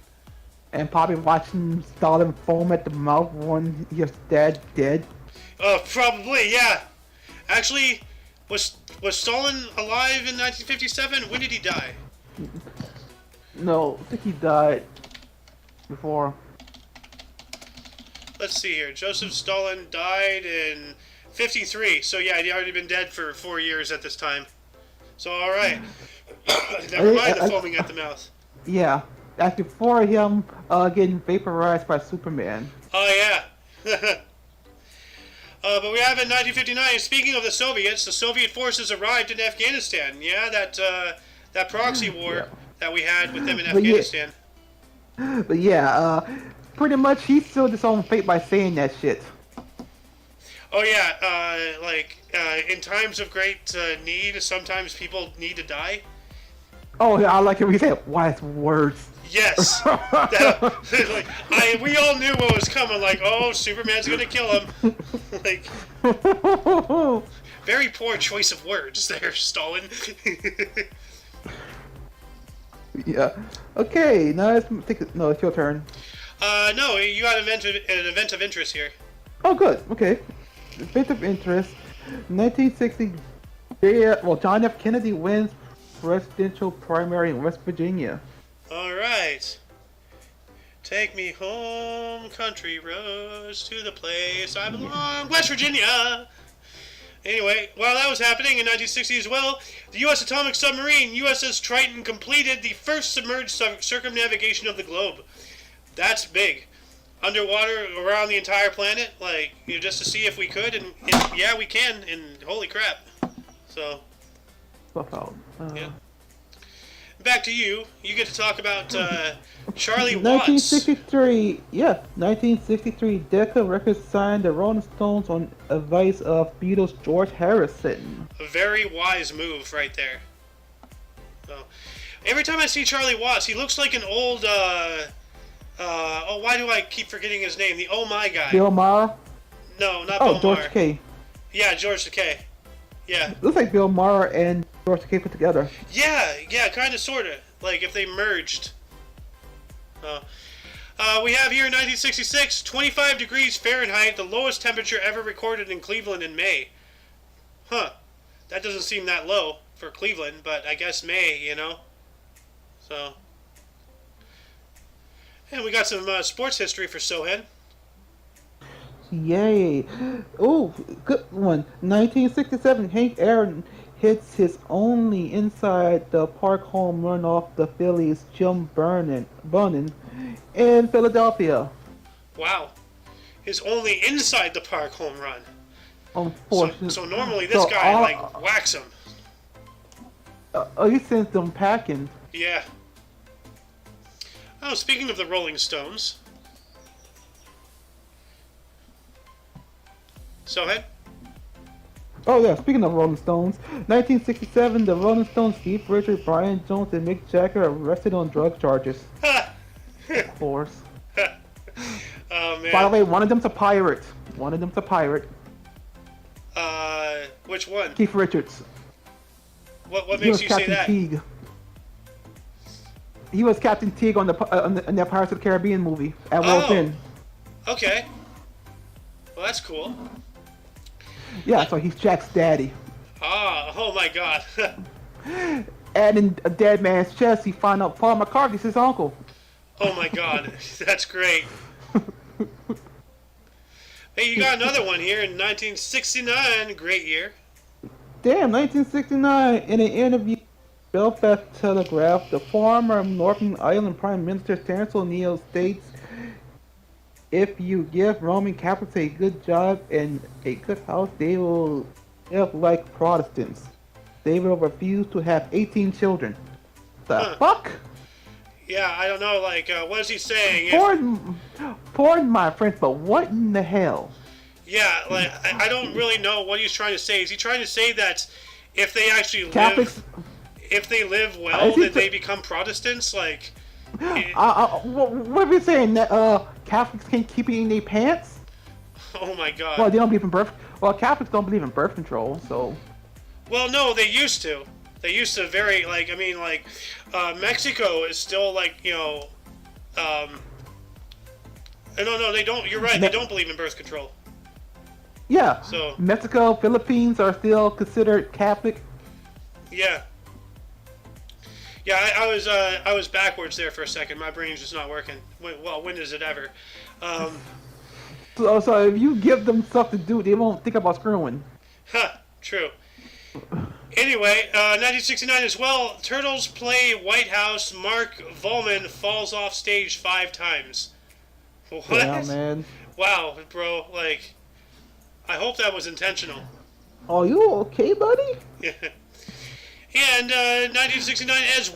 B: And probably watching Stalin foam at the mouth when his dad dead.
A: Probably, yeah. Actually, was Stalin alive in 1957? When did he die?
B: No, I think he died before.
A: Let's see here. Joseph Stalin died in 53. So yeah, he'd already been dead for 4 years at this time. So all right. Never mind the foaming at the mouth.
B: Yeah, that's before him getting vaporized by Superman.
A: Oh yeah. But we have in 1959. Speaking of the Soviet forces arrived in Afghanistan. Yeah, that proxy war that we had with them in Afghanistan.
B: But yeah, pretty much he sealed his own fate by saying that shit.
A: Oh yeah, in times of great need, sometimes people need to die.
B: Oh yeah, I like it when he said wise words.
A: Yes. We all knew what was coming. Like, oh, Superman's gonna kill him. Like, very poor choice of words there, Stalin.
B: Yeah. Okay, now let's take it. No, it's your turn.
A: No, you got an event of interest here.
B: Oh, good. Okay. Event of interest. 1960. John F. Kennedy wins presidential primary in West Virginia.
A: All right. Take me home, country roads, to the place I belong, West Virginia. Anyway, while that was happening in 1960 as well, the U.S. atomic submarine USS Triton completed the first submerged circumnavigation of the globe. That's big. Underwater around the entire planet, like, just to see if we could, and yeah, we can, and holy crap. So, yeah. Back to you. You get to talk about Charlie Watts.
B: 1963, 1963, Decca Records signed the Rolling Stones on advice of Beatles George Harrison.
A: A very wise move right there. So, every time I see Charlie Watts, he looks like an old, why do I keep forgetting his name? The Oh My guy.
B: Bill Maher?
A: No, not
B: Oh,
A: Bill
B: George
A: Maher.
B: Takei.
A: Yeah, George Takei. Yeah.
B: Looks like Bill Maher and George Takei put together.
A: Yeah, kind of, sort of. Like if they merged. We have here in 1966, 25 degrees Fahrenheit, the lowest temperature ever recorded in Cleveland in May. Huh. That doesn't seem that low for Cleveland, but I guess May, you know? So. And we got some sports history for Sohen.
B: Yay. Oh, good one. 1967, Hank Aaron hits his only inside the park home run off the Phillies' Jim Vernon in Philadelphia.
A: Wow. His only inside the park home run.
B: Unfortunately.
A: So normally this guy, whacks him.
B: He sends them packing.
A: Yeah. Oh, speaking of the Rolling Stones. So ahead.
B: Oh yeah, speaking of Rolling Stones, 1967, the Rolling Stones, Keith Richards, Brian Jones, and Mick Jagger arrested on drug charges. Of course.
A: Oh man.
B: By the way, one of them's a pirate.
A: Which one?
B: Keith Richards.
A: What
B: He
A: makes
B: was
A: you
B: Captain
A: say that?
B: Teague. He was Captain Teague on the Pirates of the Caribbean movie at World's End.
A: Okay. Well, that's cool.
B: Yeah, so he's Jack's daddy.
A: Oh my god.
B: And in A Dead Man's Chest, he found out Paul McCartney's his uncle.
A: Oh my god. That's great. Hey, you got another one here in 1969. Great year.
B: Damn, 1969, in an interview with Belfast Telegraph, the former Northern Ireland Prime Minister Terence O'Neill states, if you give Roman Catholics a good job and a good house, they will live like Protestants. They will refuse to have 18 children. The fuck?
A: Yeah, I don't know, what is he saying?
B: Pardon my French, but what in the hell?
A: Yeah, I don't really know what he's trying to say. Is he trying to say that if they actually
B: Catholics,
A: if they live well, that they become Protestants? Like,
B: what are we saying? That Catholics can't keep it in their pants?
A: oh my God.
B: Well, they don't believe in birth. Well, Catholics don't believe in birth control, so.
A: Well, no, they used to. They used to very, like, I mean, like, Mexico is still, like, you know, no, they don't. You're right. They don't believe in birth control.
B: Yeah.
A: So
B: Mexico, Philippines are still considered Catholic.
A: Yeah. Yeah, I was backwards there for a second. My brain's just not working. When is it ever?
B: So if you give them stuff to do, they won't think about screwing.
A: Huh, true. Anyway, 1969 as well, Turtles play White House. Mark Volman falls off stage 5 times. What?
B: Yeah, man.
A: Wow, bro, like, I hope that was intentional.
B: Are you okay, buddy?
A: Yeah. And 1969 as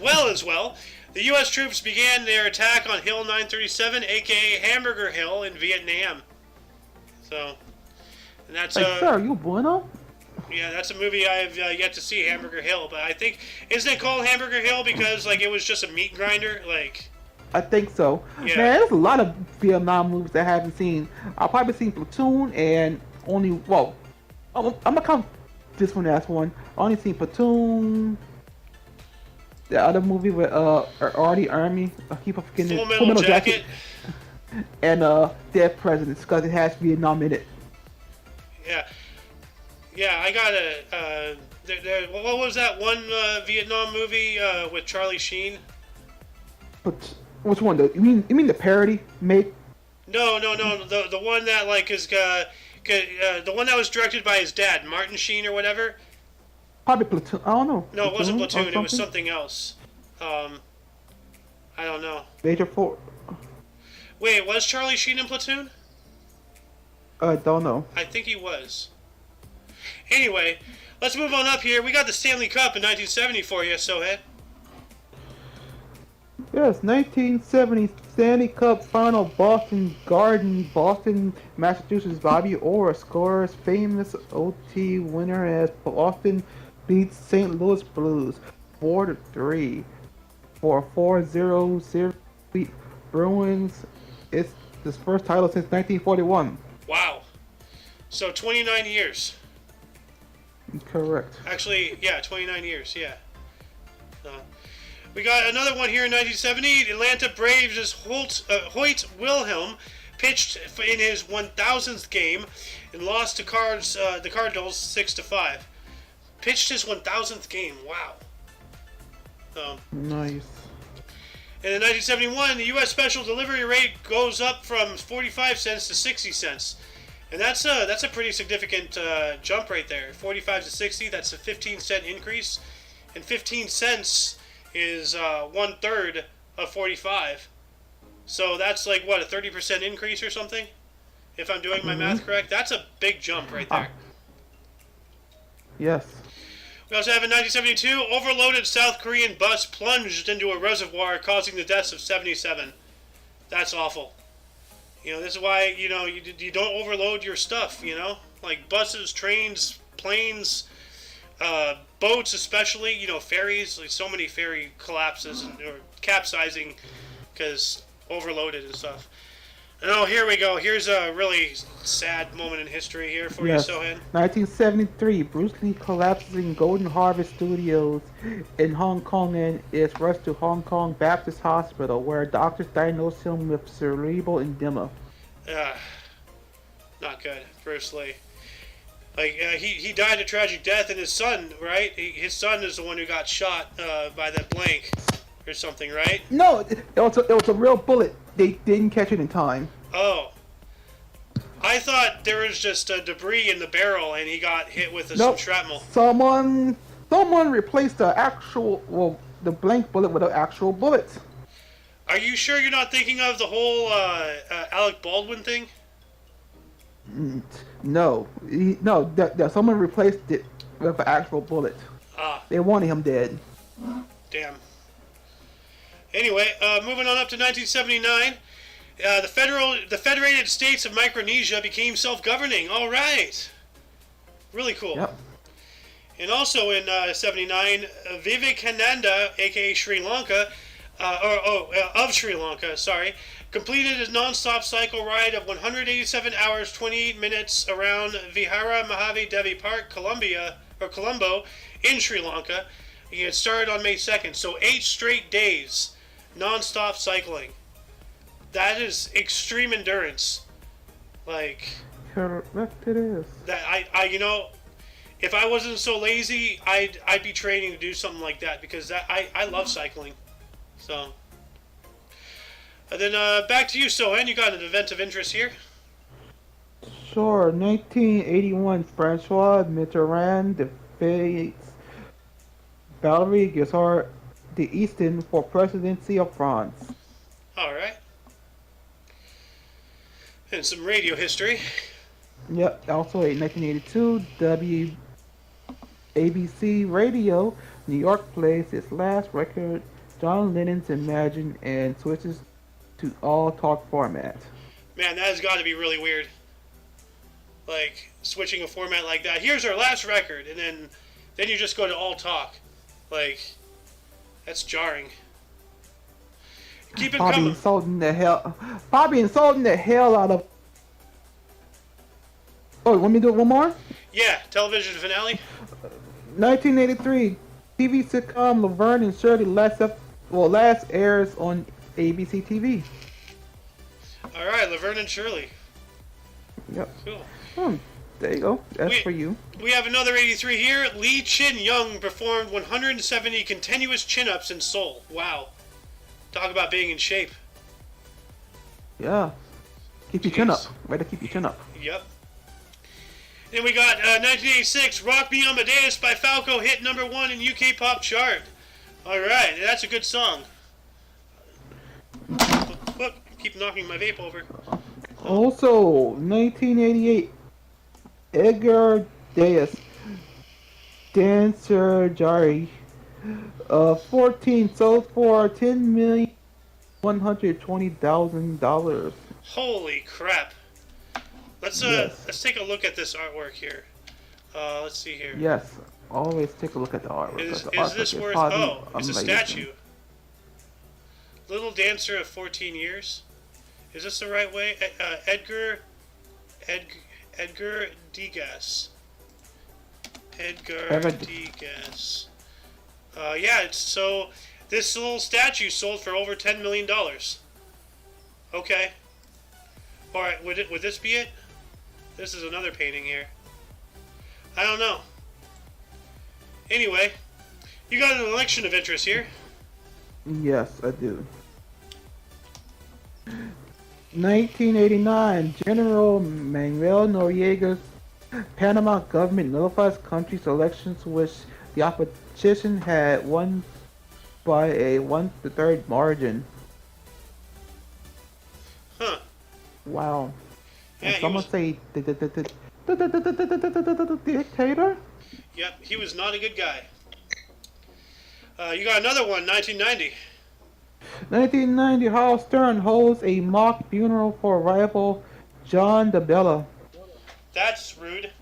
A: well, the U.S. troops began their attack on Hill 937, a.k.a. Hamburger Hill in Vietnam. So, and that's
B: Hey, sir, you bueno?
A: yeah, that's a movie I've yet to see, Hamburger Hill. But I think, isn't it called Hamburger Hill because like it was just a meat grinder? Like,
B: I think so.
A: Yeah.
B: Man, there's a lot of Vietnam movies I haven't seen. I've probably seen Platoon and only, well, I'm gonna count this one as one. I only seen Platoon, the other movie with Artie Army. I keep forgetting
A: Full
B: it.
A: Metal Jacket.
B: And Dead Presidents because it has Vietnam in it.
A: Yeah. Yeah, I got a. What was that one Vietnam movie with Charlie Sheen?
B: But which one? You mean the parody made?
A: No. The one that like is the one that was directed by his dad, Martin Sheen or whatever.
B: Probably Platoon. I don't know.
A: No, it wasn't
B: or
A: Platoon. It was
B: something?
A: something else. I don't know.
B: Major Four.
A: Wait, was Charlie Sheen in Platoon?
B: I don't know.
A: I think he was. Anyway, let's move on up here. We got the Stanley Cup in 1970 for you, Sohead.
B: Yes, 1970 Stanley Cup Final, Boston Garden, Boston, Massachusetts. Bobby Orr scores famous OT winner as Boston beats St. Louis Blues 4-3 for 4-0 beat Bruins. It's his first title since 1941.
A: Wow. So 29 years.
B: Correct.
A: Actually, yeah, 29 years, yeah. We got another one here in 1970. The Atlanta Braves' Hoyt Wilhelm pitched in his 1,000th game and lost to the Cardinals 6-5. Pitched his 1,000th game. Wow.
B: Nice.
A: And in 1971, the U.S. special delivery rate goes up from 45 cents to 60 cents. And that's a pretty significant jump right there. 45 to 60, that's a 15-cent increase. And 15 cents is 1/3 of 45. So that's like, what, a 30% increase or something? If I'm doing my math correct? That's a big jump right there.
B: Yes.
A: We also have in 1972, overloaded South Korean bus plunged into a reservoir, causing the deaths of 77. That's awful. You know, this is why, you know, you don't overload your stuff, you know? Like buses, trains, planes, boats especially, you know, ferries. Like so many ferry collapses or capsizing because overloaded and stuff. And oh, here we go. Here's a really sad moment in history here for you, Sohan.
B: 1973, Bruce Lee collapses in Golden Harvest Studios in Hong Kong and is rushed to Hong Kong Baptist Hospital, where doctors diagnosed him with cerebral edema.
A: Not good, Bruce Lee. Like he died a tragic death, and his son, right? His son is the one who got shot by that blank or something, right?
B: No, it was a real bullet. They didn't catch it in time.
A: Oh. I thought there was just debris in the barrel and he got hit with some shrapnel.
B: Someone replaced the blank bullet with an actual bullet.
A: Are you sure you're not thinking of the whole Alec Baldwin thing?
B: No. Someone replaced it with an actual bullet. They wanted him dead.
A: Damn. Anyway, moving on up to 1979, the Federated States of Micronesia became self-governing. All right, really cool.
B: Yep.
A: And also in 79, Vivekananda, aka Sri Lanka, of Sri Lanka, sorry, completed his non-stop cycle ride of 187 hours 28 minutes around Vihara Mahavi Devi Park, Colombo, in Sri Lanka. He had started on May 2nd, so 8 straight days, non-stop cycling. That is extreme endurance. Like
B: Correct it is.
A: that, if I wasn't so lazy, I'd be training to do something like that because I love cycling. So, and then back to you, Sohan. You got an event of interest here.
B: Sure, 1981, Francois Mitterrand defeats Valéry Giscard d'Estaing for presidency of France.
A: All right. And some radio history.
B: Yep, also in 1982, ABC Radio, New York plays its last record, John Lennon's Imagine, and switches to all talk format.
A: Man, that has got to be really weird. Like switching a format like that. Here's our last record, and then you just go to all talk. Like that's jarring. Keep it
B: Bobby
A: coming.
B: insulting the hell out of. Oh, want me to do it one more?
A: Yeah, television finale.
B: 1983, TV sitcom Laverne and Shirley last airs on ABC TV.
A: All right, Laverne and Shirley.
B: Yep.
A: Cool.
B: There you go. That's for you.
A: We have another 83 here. Lee Chin-young performed 170 continuous chin-ups in Seoul. Wow. Talk about being in shape.
B: Yeah. Keep your chin up. Way to keep your chin up.
A: Yep. Then we got 1986, Rock Me Amadeus by Falco hit #1 in UK pop chart. Alright, that's a good song. Look, keep knocking my vape over.
B: Also, 1988, Edgar Diaz, Dancer Jari, 14 sold for $10,120,000.
A: Holy crap. Let's take a look at this artwork here. Let's see here.
B: Yes, always take a look at the artwork.
A: Is this worth? Oh, it's a statue. Little dancer of 14 years. Is this the right way? Edgar Degas. Edgar Degas. Yeah. So this little statue sold for over $10 million. Okay. All right. Would this be it? This is another painting here. I don't know. Anyway, you got an election of interest here.
B: Yes, I do. 1989, General Manuel Noriega's Panama government nullifies country's elections, which the opposition had won by a 1/3 margin.
A: Huh.
B: Wow.
A: Yeah,
B: And someone say dictator?
A: Yep, he was not a good guy. You got another one, 1990.
B: 1990, Howard Stern holds a mock funeral for rival John DeBella.
A: That's rude.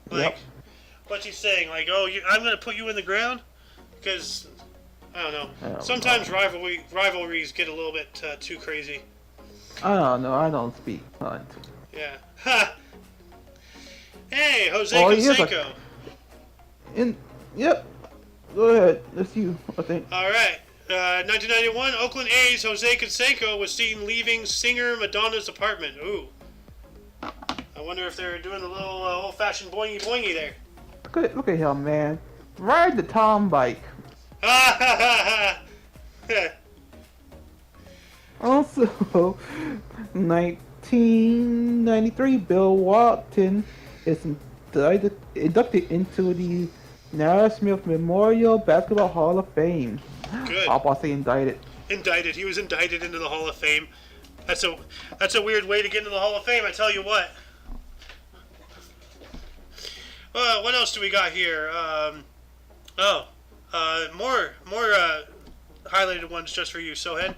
A: Like, what's he saying? Like, oh, I'm going to put you in the ground? Because, I don't know. Sometimes rivalries get a little bit too crazy.
B: I don't know. I don't speak hunt.
A: Yeah. Ha! Hey, Jose Canseco.
B: Yep. Go ahead. That's you, I think.
A: All right. 1991, Oakland A's Jose Canseco was seen leaving singer Madonna's apartment. Ooh. I wonder if they're doing a little old-fashioned boingy boingy there.
B: Look at him, man. Ride the Tom bike.
A: Ha ha ha ha!
B: Also, 1993, Bill Walton is inducted into the Naismith Memorial Basketball Hall of Fame.
A: Good.
B: I'll about to say indicted.
A: Indicted. He was indicted into the Hall of Fame. That's a weird way to get into the Hall of Fame, I tell you what. What else do we got here? More highlighted ones just for you. So, Head.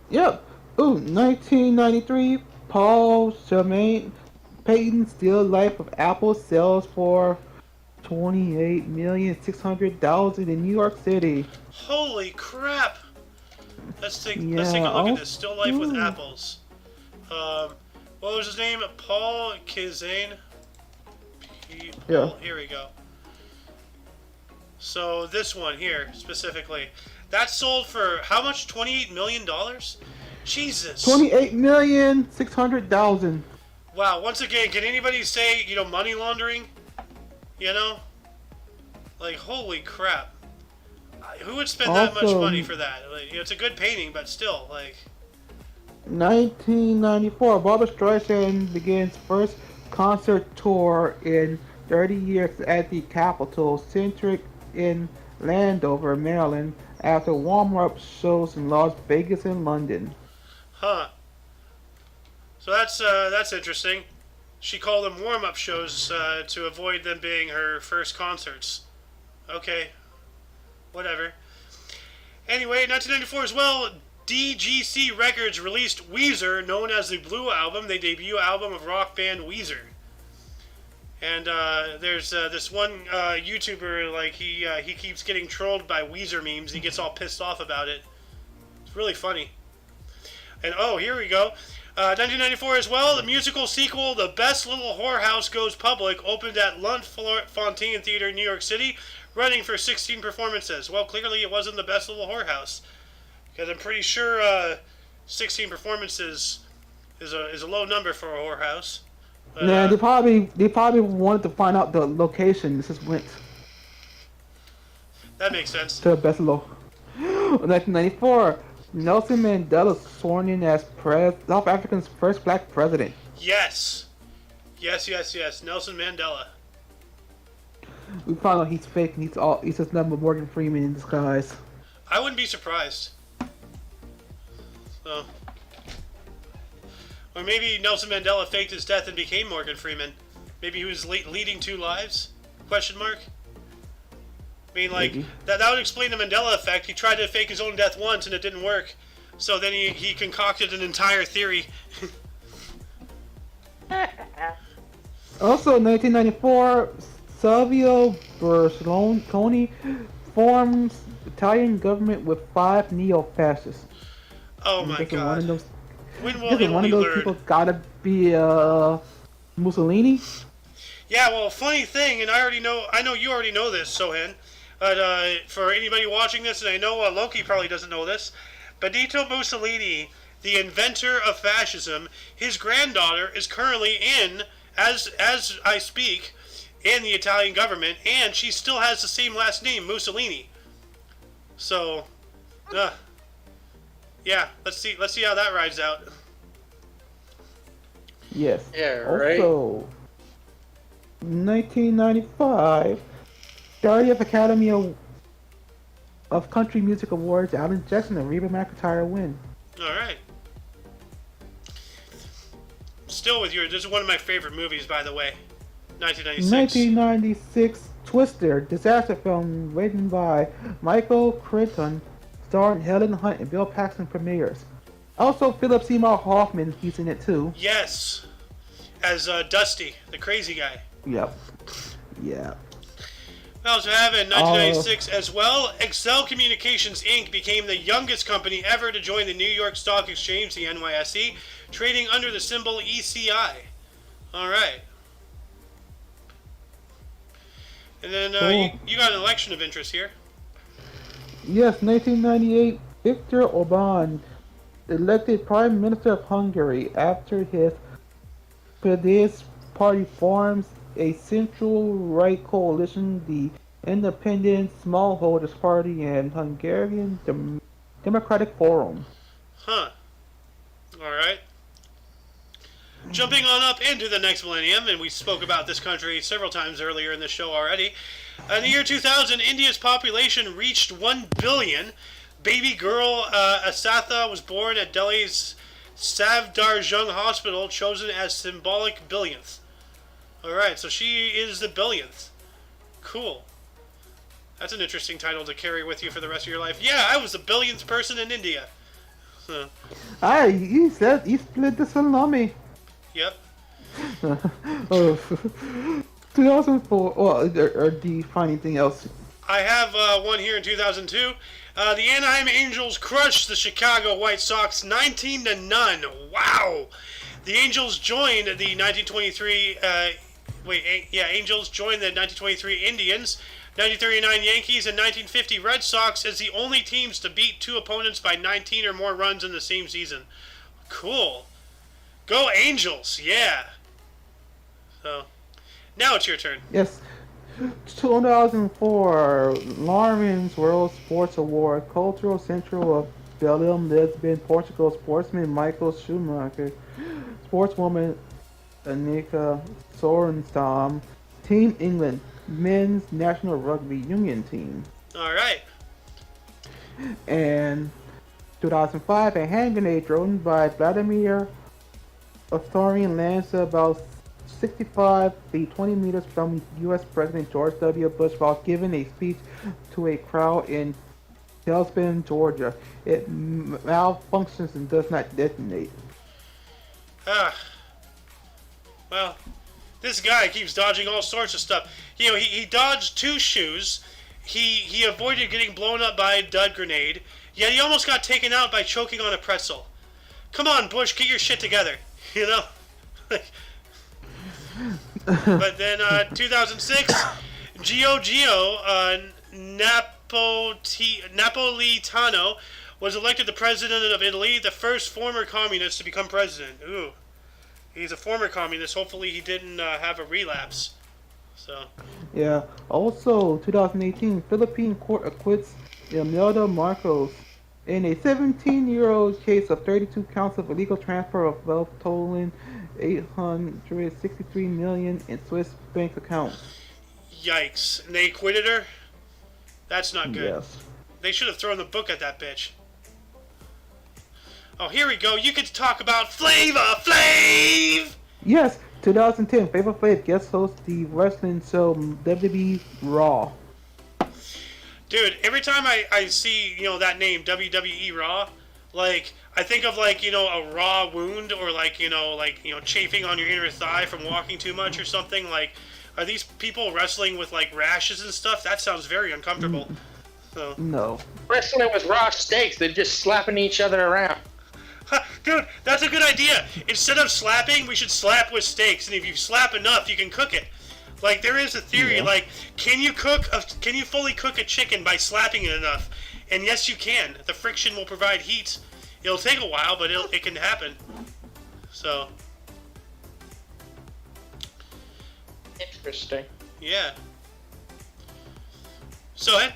B: Yep. Ooh, 1993, Paul Charmaine Peyton's Still Life of Apple sells for 28,600,000 in New York City.
A: Holy crap! Let's take
B: Yeah,
A: a look at this. Still life with
B: ooh.
A: apples. What was his name? Paul Kizane.
B: Yeah.
A: Here we go. So this one here specifically, that sold for how much? $28 million. Jesus.
B: 28,600,000.
A: Wow. Once again, can anybody say money laundering? You know, like holy crap. Who would spend that much
B: Also,
A: money for that? Like, it's a good painting, but still, like.
B: 1994, Barbra Streisand begins first concert tour in 30 years at the Capitol Centric in Landover, Maryland, after warm-up shows in Las Vegas and London.
A: Huh. So that's interesting. She called them warm-up shows to avoid them being her first concerts. Okay, whatever. Anyway, 1994 as well, DGC Records released Weezer, known as the Blue Album, the debut album of rock band Weezer. And there's this one YouTuber, like he keeps getting trolled by Weezer memes. He gets all pissed off about it. It's really funny. And oh, here we go. 1994 as well, the musical sequel, The Best Little Whorehouse Goes Public, opened at Lunt-Fontanne Theater in New York City, running for 16 performances. Well, clearly it wasn't The Best Little Whorehouse, because I'm pretty sure 16 performances is a low number for a whorehouse.
B: Yeah, they probably wanted to find out the location. This just went
A: That makes sense.
B: to Best Low. 1994, Nelson Mandela sworn in as South Africa's first black president.
A: Yes. Yes, yes, yes. Nelson Mandela.
B: We found out he's fake and he's just nothing but Morgan Freeman in disguise.
A: I wouldn't be surprised. So. Or maybe Nelson Mandela faked his death and became Morgan Freeman. Maybe he was leading two lives? Question mark? I mean, like, that would explain the Mandela effect. He tried to fake his own death once and it didn't work. So then he concocted an entire theory.
B: Also, 1994, Silvio Berlusconi forms Italian government with 5 neo-fascists.
A: Oh my god.
B: One of those,
A: When will
B: one of those
A: learn?
B: people gotta be Mussolini.
A: Yeah, well, funny thing, and I know you already know this, Sohen, but for anybody watching this, and I know Loki probably doesn't know this, Benito Mussolini, the inventor of fascism, his granddaughter is currently as I speak, in the Italian government, and she still has the same last name, Mussolini. So, yeah, let's see how that rides out.
B: Yes.
C: Yeah, right.
B: Also, 1995, 30th Academy of Country Music Awards, Alan Jackson and Reba McEntire win.
A: All right. Still with you. This is one of my favorite movies, by the way. 1996.
B: 1996, Twister, disaster film written by Michael Crichton, starring Helen Hunt and Bill Paxton premieres. Also, Philip Seymour Hoffman, he's in it too.
A: Yes. As Dusty, the crazy guy.
B: Yep. Yeah.
A: We also have in 1996 as well, Excel Communications Inc. became the youngest company ever to join the New York Stock Exchange, the NYSE, trading under the symbol ECI. All right. And then
B: Cool.
A: you got an election of interest here.
B: Yes, 1998, Viktor Orban, elected Prime Minister of Hungary after his Fidesz party forms a central-right coalition, the Independent Smallholders Party and Hungarian Democratic Forum.
A: Huh. All right. Jumping on up into the next millennium, and we spoke about this country several times earlier in the show already. In the year 2000, India's population reached 1 billion. Baby girl Asatha was born at Delhi's Safdarjung Hospital, chosen as symbolic billionth. Alright, so she is the billionth. Cool. That's an interesting title to carry with you for the rest of your life. Yeah, I was the billionth person in India. Huh.
B: You said you split the salami.
A: Yep.
B: Oh. 2004. Well, or do you find anything else?
A: I have one here in 2002. The Anaheim Angels crushed the Chicago White Sox 19-0. Wow! The Angels joined the 1923. Angels joined the 1923 Indians, 1939 Yankees, and 1950 Red Sox as the only teams to beat two opponents by 19 or more runs in the same season. Cool. Go Angels! Yeah. So, now it's your turn.
B: Yes. 2004 Lawrence World Sports Award, Cultural Central of Belgium, Lisbon, Portugal. Sportsman Michael Schumacher, sportswoman Annika Sorenstam, Team England, men's national rugby union team.
A: All right.
B: And 2005, a hand grenade thrown by Vladimir Authorian lands about 65 feet 20 meters from U.S. President George W. Bush while giving a speech to a crowd in Delsbin, Georgia. It malfunctions and does not detonate.
A: Well, this guy keeps dodging all sorts of stuff. You know, he dodged two shoes. He avoided getting blown up by a dud grenade. Yet he almost got taken out by choking on a pretzel. Come on, Bush, get your shit together. You know? But then 2006, Giorgio Napolitano was elected the president of Italy, the first former communist to become president. Ooh. He's a former communist. Hopefully he didn't have a relapse. So.
B: Yeah. Also, 2018, Philippine court acquits Imelda Marcos in a 17-year-old case of 32 counts of illegal transfer of wealth totaling 863 million in Swiss bank accounts.
A: Yikes. And they acquitted her? That's not good.
B: Yes.
A: They should have thrown the book at that bitch. Oh, here we go. You get to talk about Flavor Flav!
B: Yes, 2010, Flavor Flav guest hosts the wrestling show WWE Raw.
A: Dude, every time I see, that name, WWE Raw, like, I think of, like, a raw wound or, like, chafing on your inner thigh from walking too much or something. Like, are these people wrestling with, like, rashes and stuff? That sounds very uncomfortable. So.
B: No.
C: Wrestling with raw steaks, they're just slapping each other around.
A: Dude, that's a good idea. Instead of slapping, we should slap with steaks. And if you slap enough, you can cook it. Like, there is a theory, like, can you fully cook a chicken by slapping it enough? And yes, you can. The friction will provide heat. It'll take a while, but it can happen. So.
C: Interesting.
A: Yeah. So,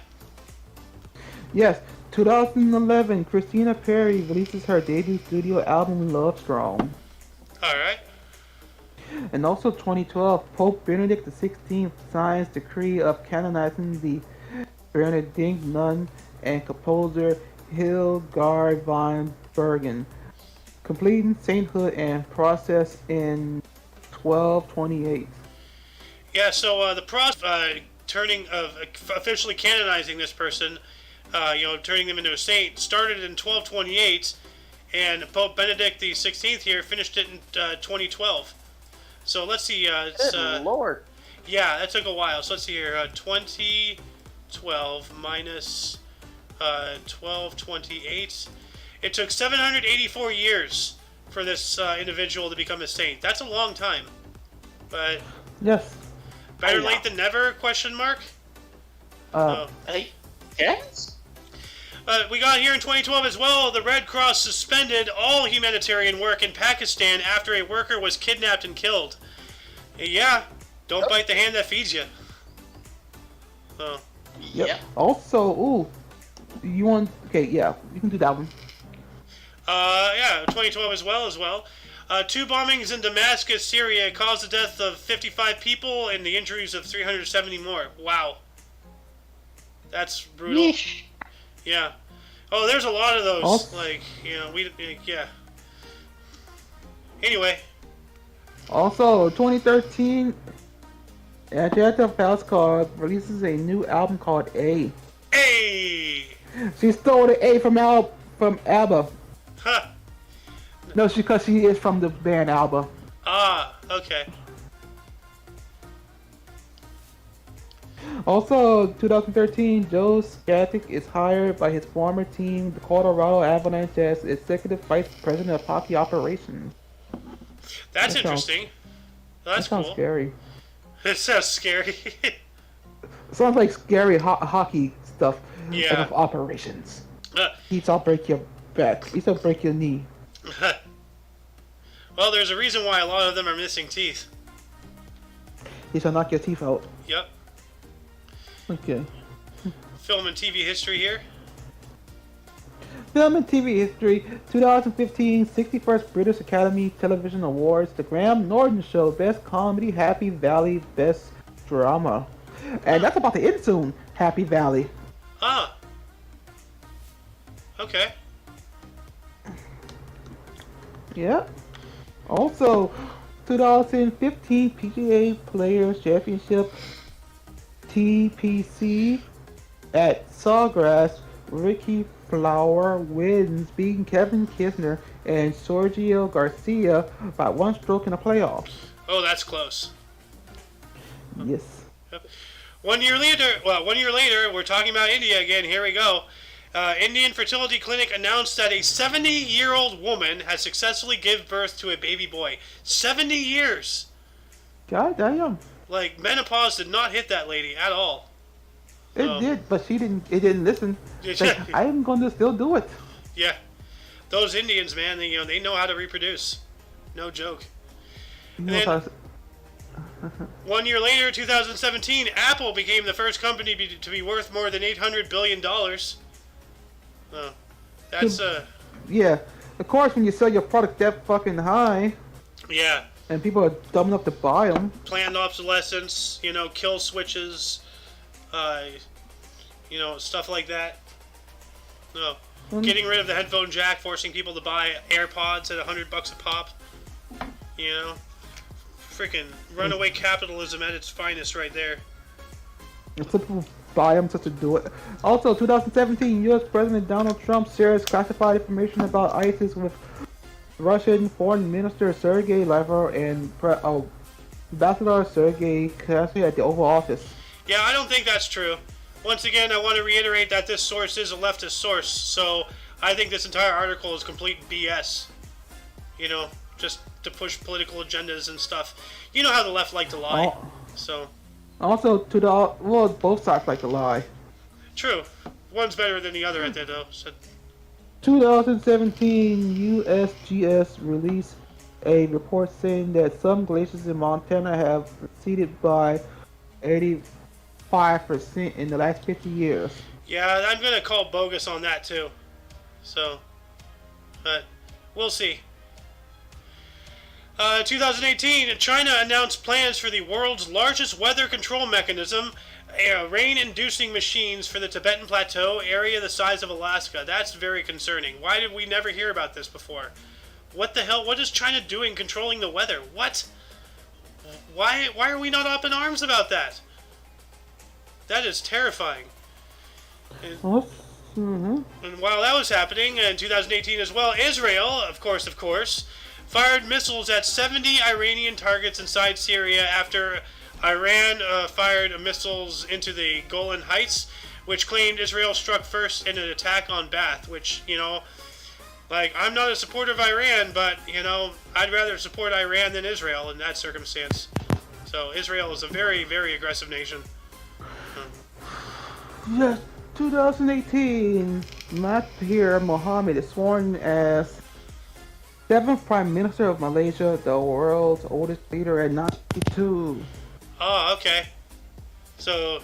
B: Yes, 2011, Christina Perri releases her debut studio album Love Strong.
A: Alright.
B: And also 2012, Pope Benedict XVI signs decree of canonizing the Benedictine nun and composer Hildegard von Bergen, completing sainthood and process in 1228.
A: Yeah, so the process turning of officially canonizing this person, turning them into a saint, started in 1228, and Pope Benedict the 16th here finished it in 2012. So let's see.
C: Good Lord.
A: Yeah, that took a while. So let's see here. 2012 minus 1228. It took 784 years for this individual to become a saint. That's a long time. But
B: yes.
A: Better late than never? Question mark.
C: Yes.
A: We got here in 2012 as well, the Red Cross suspended all humanitarian work in Pakistan after a worker was kidnapped and killed. Yeah, don't bite the hand that feeds you. Oh.
B: Yep. Also, you want... Okay, yeah, you can do that one.
A: 2012 as well. Two bombings in Damascus, Syria caused the death of 55 people and the injuries of 370 more. Wow. That's brutal.
C: Yeesh.
A: Yeah. Oh, there's a lot of those.
B: Also,
A: Anyway.
B: Also, 2013, Angelica Pascal releases a new album called A.
A: Hey!
B: She stole the A from ABBA.
A: Huh.
B: No, because she is from the band ABBA.
A: Ah, okay.
B: Also, 2013, Joe Skatic is hired by his former team, the Colorado Avalanche, as executive vice president of hockey operations.
A: That's
B: That sounds-
A: interesting. That's
B: that sounds
A: cool.
B: scary.
A: It sounds scary.
B: Sounds like scary hockey stuff.
A: Yeah.
B: Like of operations.
A: Uh,
B: He's all break your back. He's all break your knee.
A: well, there's a reason why a lot of them are missing teeth.
B: He shall knock your teeth out.
A: Yep.
B: Okay.
A: Film and TV history here.
B: Film and TV history, 2015, 61st British Academy Television Awards, The Graham Norton Show, Best Comedy, Happy Valley, Best Drama. And that's about to end soon, Happy Valley.
A: Ah. Okay.
B: Yeah. Also, 2015 PGA Players Championship, TPC at Sawgrass, Ricky Flower wins, beating Kevin Kisner and Sergio Garcia by one stroke in the playoffs.
A: Oh, that's close.
B: Yes.
A: 1 year later, we're talking about India again. Here we go. Indian fertility clinic announced that a 70-year-old woman has successfully given birth to a baby boy. 70 years.
B: God damn.
A: Like, menopause did not hit that lady at all.
B: It did, but she didn't. It didn't listen. It's like, I am going to still do it.
A: Yeah, those Indians, man, they know how to reproduce. No joke. And then, 1 year later, 2017, Apple became the first company to be worth more than $800 billion. Oh, that's
B: Yeah, of course, when you sell your product that fucking high,
A: yeah.
B: and people are dumb enough to buy them.
A: Planned obsolescence, kill switches, stuff like that. No. Getting rid of the headphone jack, forcing people to buy AirPods at $100 a pop. Freaking runaway capitalism at its finest right there.
B: And some people buy them just to do it. Also, 2017, U.S. President Donald Trump shares classified information about ISIS with Russian Foreign Minister Sergei Lavrov and Ambassador Sergei Kasky at the Oval Office.
A: Yeah, I don't think that's true. Once again, I want to reiterate that this source is a leftist source, so I think this entire article is complete BS. Just to push political agendas and stuff. You know how the left like to lie, so...
B: Also, both sides like to lie.
A: True. One's better than the other at that, though. So.
B: 2017, USGS released a report saying that some glaciers in Montana have receded by 85% in the last 50 years.
A: Yeah, I'm going to call bogus on that, too. So, but we'll see. 2018, China announced plans for the world's largest weather control mechanism, rain-inducing machines for the Tibetan Plateau, area the size of Alaska. That's very concerning. Why did we never hear about this before? What the hell? What is China doing controlling the weather? What? Why are we not up in arms about that? That is terrifying. And while that was happening in 2018 as well, Israel, of course, fired missiles at 70 Iranian targets inside Syria after Iran fired missiles into the Golan Heights, which claimed Israel struck first in an attack on Bath, which, I'm not a supporter of Iran, but, I'd rather support Iran than Israel in that circumstance. So Israel is a very, very aggressive nation.
B: Yes, 2018, Mahathir Mohamad is sworn as 7th Prime Minister of Malaysia, the world's oldest leader at 92.
A: Oh, okay. So,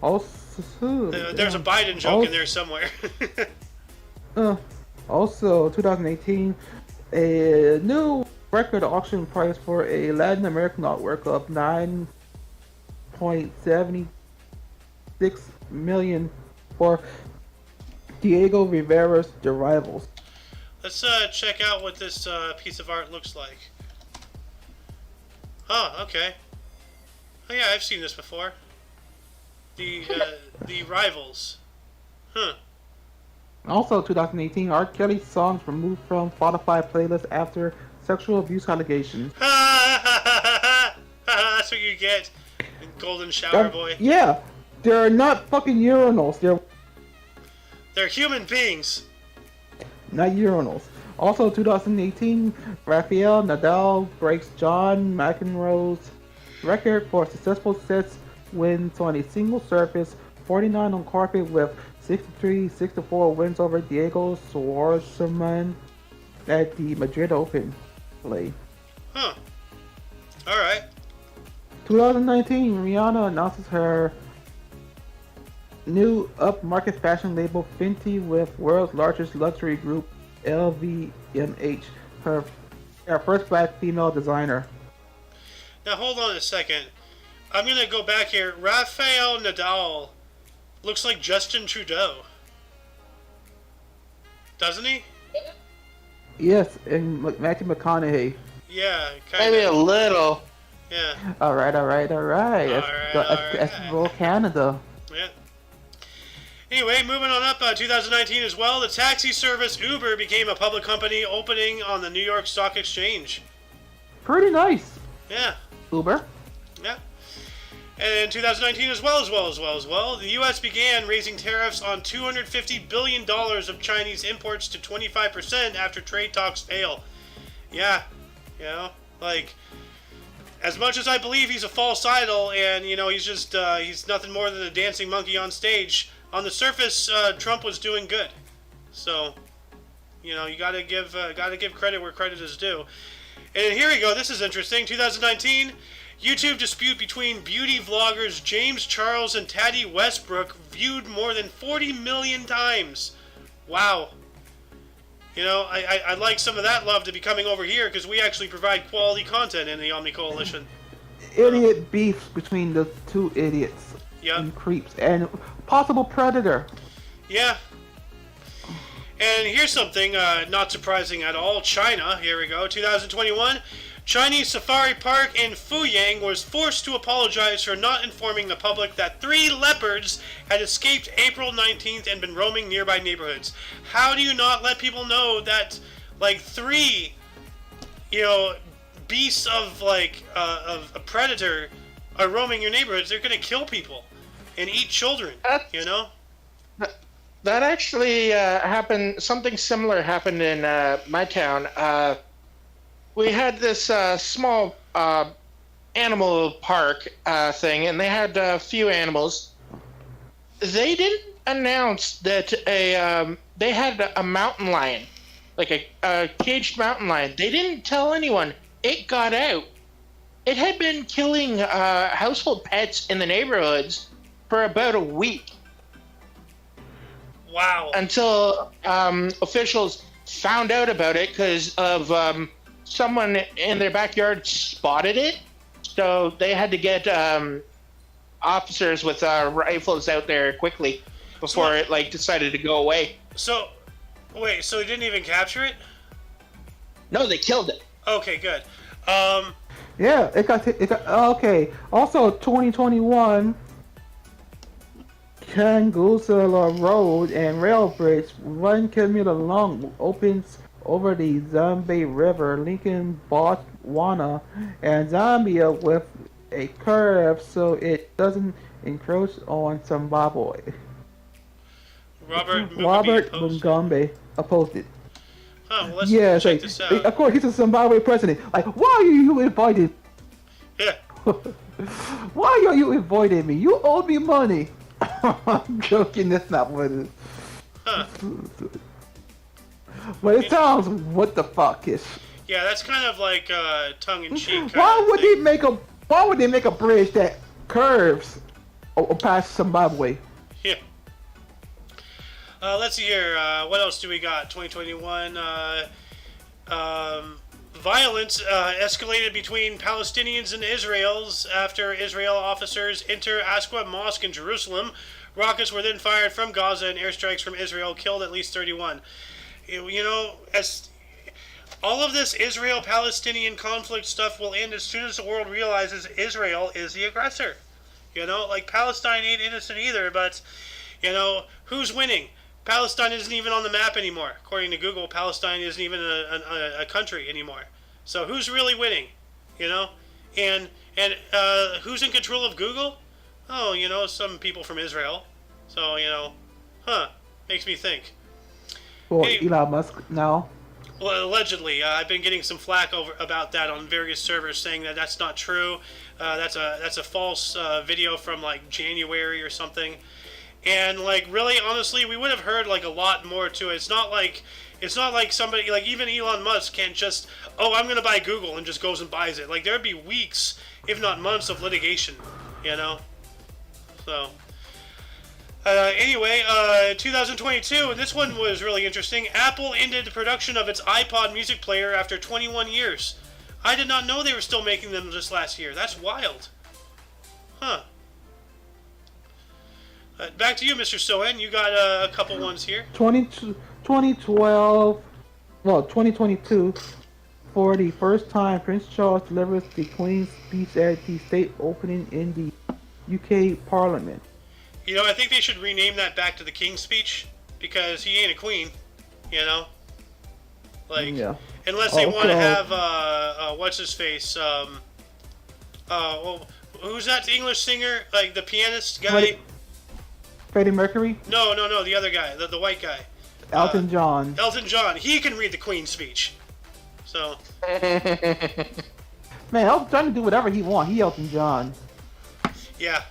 B: Also,
A: there's a Biden joke in there somewhere.
B: Also, 2018, a new record auction price for a Latin American artwork of $9.76 million for Diego Rivera's The Rivals.
A: Let's check out what this piece of art looks like. Oh, okay. Oh yeah, I've seen this before. The Rivals. Huh.
B: Also, 2018, R. Kelly's songs removed from Spotify playlist after sexual abuse allegations.
A: That's what you get. Golden Shower Boy.
B: Yeah, They're not fucking urinals.
A: They're human beings.
B: Not urinals. Also, 2018, Rafael Nadal breaks John McEnroe's record for successful sets wins on a single surface, 49 on carpet with 63-64 wins over Diego Schwartzman at the Madrid Open play.
A: Huh. Alright.
B: 2019, Rihanna announces her new upmarket fashion label Fenty with world's largest luxury group LVMH, her first black female designer.
A: Now hold on a second. I'm gonna go back here. Rafael Nadal looks like Justin Trudeau. Doesn't he?
B: Yes, and Matthew McConaughey.
A: Yeah, kind of.
C: Maybe a little.
A: Yeah.
B: Alright. That's Roll Canada.
A: Yeah. Anyway, moving on up, 2019 as well, the taxi service Uber became a public company opening on the New York Stock Exchange.
B: Pretty nice.
A: Yeah.
B: Uber.
A: Yeah. And in 2019 as well, the U.S. began raising tariffs on $250 billion of Chinese imports to 25% after trade talks fail. Yeah. You know, like, as much as I believe he's a false idol and, you know, he's just, he's nothing more than a dancing monkey on stage, on the surface, Trump was doing good. So, you know, you gotta give credit where credit is due. And here we go. This is interesting. 2019, YouTube dispute between beauty vloggers James Charles and Taddy Westbrook viewed more than 40 million times. Wow. You know, I'd like some of that love to be coming over here because we actually provide quality content in the Omni Coalition.
B: Idiot beefs between the two idiots.
A: Yeah.
B: And creeps and possible predator.
A: Yeah. And here's something not surprising at all. China, here we go, 2021. Chinese safari park in Fuyang was forced to apologize for not informing the public that 3 leopards had escaped April 19th and been roaming nearby neighborhoods. How do you not let people know that, like, 3, you know, beasts of, like, of a predator are roaming your neighborhoods? They're going to kill people and eat children, you know?
C: That actually happened. Something similar happened in my town. We had this small animal park thing, and they had a few animals. They didn't announce that they had a mountain lion, like a caged mountain lion. They didn't tell anyone. It got out. It had been killing household pets in the neighborhoods for about a week.
A: Wow.
C: Until officials found out about it because of someone in their backyard spotted it. So they had to get officers with rifles out there quickly before it like decided to go away.
A: So, wait, so they didn't even capture it?
C: No, they killed it.
A: Okay, good.
B: Yeah, it got okay. Also, 2021, Kangusala Road and Rail Bridge, 1 kilometer long, opens over the Zambezi River, linking Botswana and Zambia with a curve so it doesn't encroach on Zimbabwe.
A: Robert
B: Mugabe opposed it.
A: Huh, well, let's
B: Yeah,
A: check
B: like,
A: this out.
B: of course, he's a Zimbabwe president. Like, why are you invited?
A: Yeah.
B: Why are you inviting me? You owe me money. I'm joking. That's not what it is.
A: Huh.
B: But it sounds what the fuck-ish.
A: Yeah, that's kind of like tongue-in-cheek.
B: Why would they make a bridge that curves past Zimbabwe?
A: Yeah. Let's see here. What else do we got? 2021. Violence escalated between Palestinians and Israelis after Israel officers enter Aqsa Mosque in Jerusalem. Rockets were then fired from Gaza and airstrikes from Israel killed at least 31. You know, as all of this Israel-Palestinian conflict stuff will end as soon as the world realizes Israel is the aggressor. You know, like Palestine ain't innocent either, but, you know, who's winning? Palestine isn't even on the map anymore. According to Google, Palestine isn't even a country anymore. So who's really winning? You know? And who's in control of Google? oh, some people from Israel. So, makes me think.
B: Or
A: Hey,
B: Elon Musk now.
A: well, allegedly, I've been getting some flack about that on various servers, saying that that's not true. That's a false video from like January or something. And like really, honestly, we would have heard like a lot more to it. It's not like somebody like even Elon Musk can't just I'm gonna buy Google and just goes and buys it. Like there'd be weeks, if not months, of litigation. So. Anyway, 2022, and this one was really interesting. Apple ended the production of its iPod music player after 21 years. I did not know they were still making them just last year. That's wild. Huh. Back to you, Mr. Soen. You got a couple ones here.
B: 2012, 2022, for the first time, Prince Charles delivers the Queen's speech at the state opening in the UK Parliament.
A: I think they should rename that back to the King's Speech, because he ain't a queen, Like,
B: yeah.
A: Unless they want to have, what's his face, who's that English singer? Like, the pianist guy?
B: Freddie Mercury?
A: No, the other guy, the white guy.
B: Elton John.
A: Elton John. He can read the Queen's Speech. So.
B: Man, Elton John can do whatever he wants. He Elton John.
A: Yeah.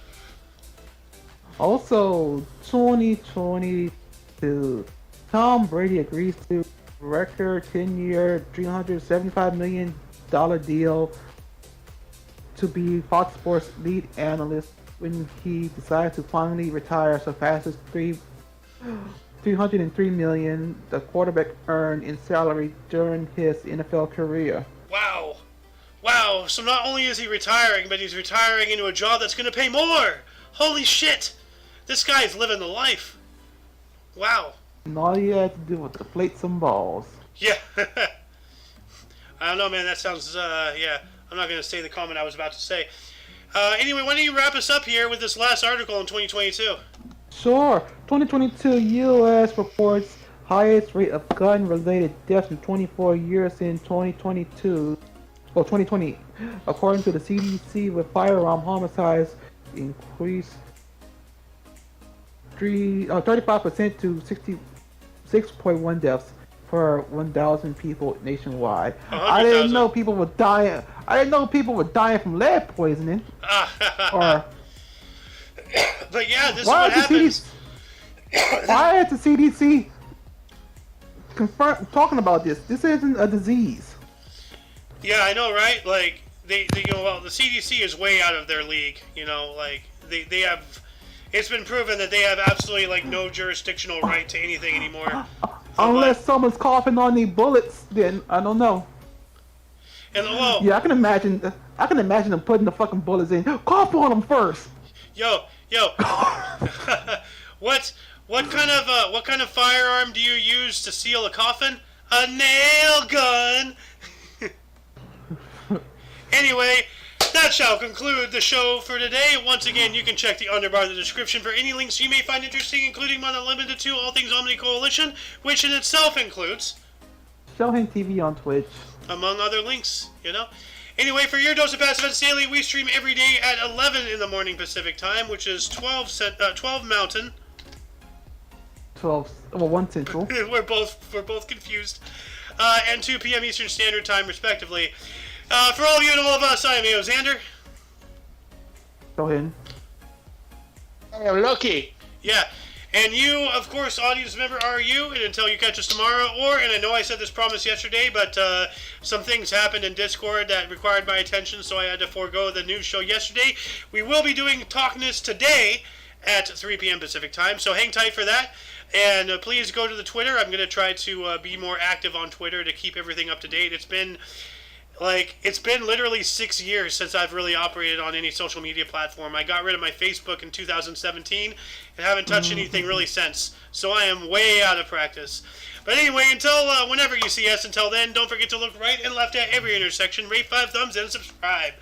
B: Also, 2022, Tom Brady agrees to record 10-year, $375 million deal to be Fox Sports lead analyst when he decides to finally retire, surpasses $303 million the quarterback earned in salary during his NFL career.
A: Wow. So not only is he retiring, but he's retiring into a job that's going to pay more. Holy shit. This guy's living the life. Wow.
B: And all he had to do was deflate some balls.
A: Yeah. I don't know, man. That sounds, yeah. I'm not going to say the comment I was about to say. Anyway, why don't you wrap us up here with this last article in 2022?
B: Sure. 2022 U.S. reports highest rate of gun-related deaths in 24 years in 2022. 2020. According to the CDC, with firearm homicides increased 35% to 66.1 deaths per 1,000 people nationwide. I didn't know people were dying. I didn't know people were dying from lead poisoning. Or.
A: But yeah, this is what happens.
B: Why is the CDC talking about this? This isn't a disease.
A: Yeah, I know, right? Like the CDC is way out of their league. Like they have. It's been proven that they have absolutely like no jurisdictional right to anything anymore.
B: Unless someone's coughing on the bullets, then I don't know.
A: And
B: yeah, I can imagine them putting the fucking bullets in. Cough on them first.
A: Yo. What kind of firearm do you use to seal a coffin? A nail gun. Anyway, that shall conclude the show for today. Once again, you can check the underbar of the description for any links you may find interesting, including but not limited to all things OMNI Coalition, which in itself includes
B: Showhand TV on Twitch,
A: among other links. Anyway, for your dose of passive events daily, we stream every day at 11 in the morning Pacific time, which is 12 Mountain.
B: 1 Central.
A: we're both confused. And 2 p.m. Eastern Standard Time, respectively. For all of you and all of us, I am A.O. Xander.
B: Go ahead.
C: I am Loki.
A: Yeah. And you, of course, audience member, are you. And until you catch us tomorrow, and I know I said this promise yesterday, but some things happened in Discord that required my attention, so I had to forego the news show yesterday. We will be doing Talkness today at 3 p.m. Pacific time, so hang tight for that. And please go to the Twitter. I'm going to try to be more active on Twitter to keep everything up to date. It's been literally 6 years since I've really operated on any social media platform. I got rid of my Facebook in 2017 and haven't touched anything really since. So I am way out of practice. But anyway, until whenever you see us, until then, don't forget to look right and left at every intersection, rate 5 thumbs, and subscribe.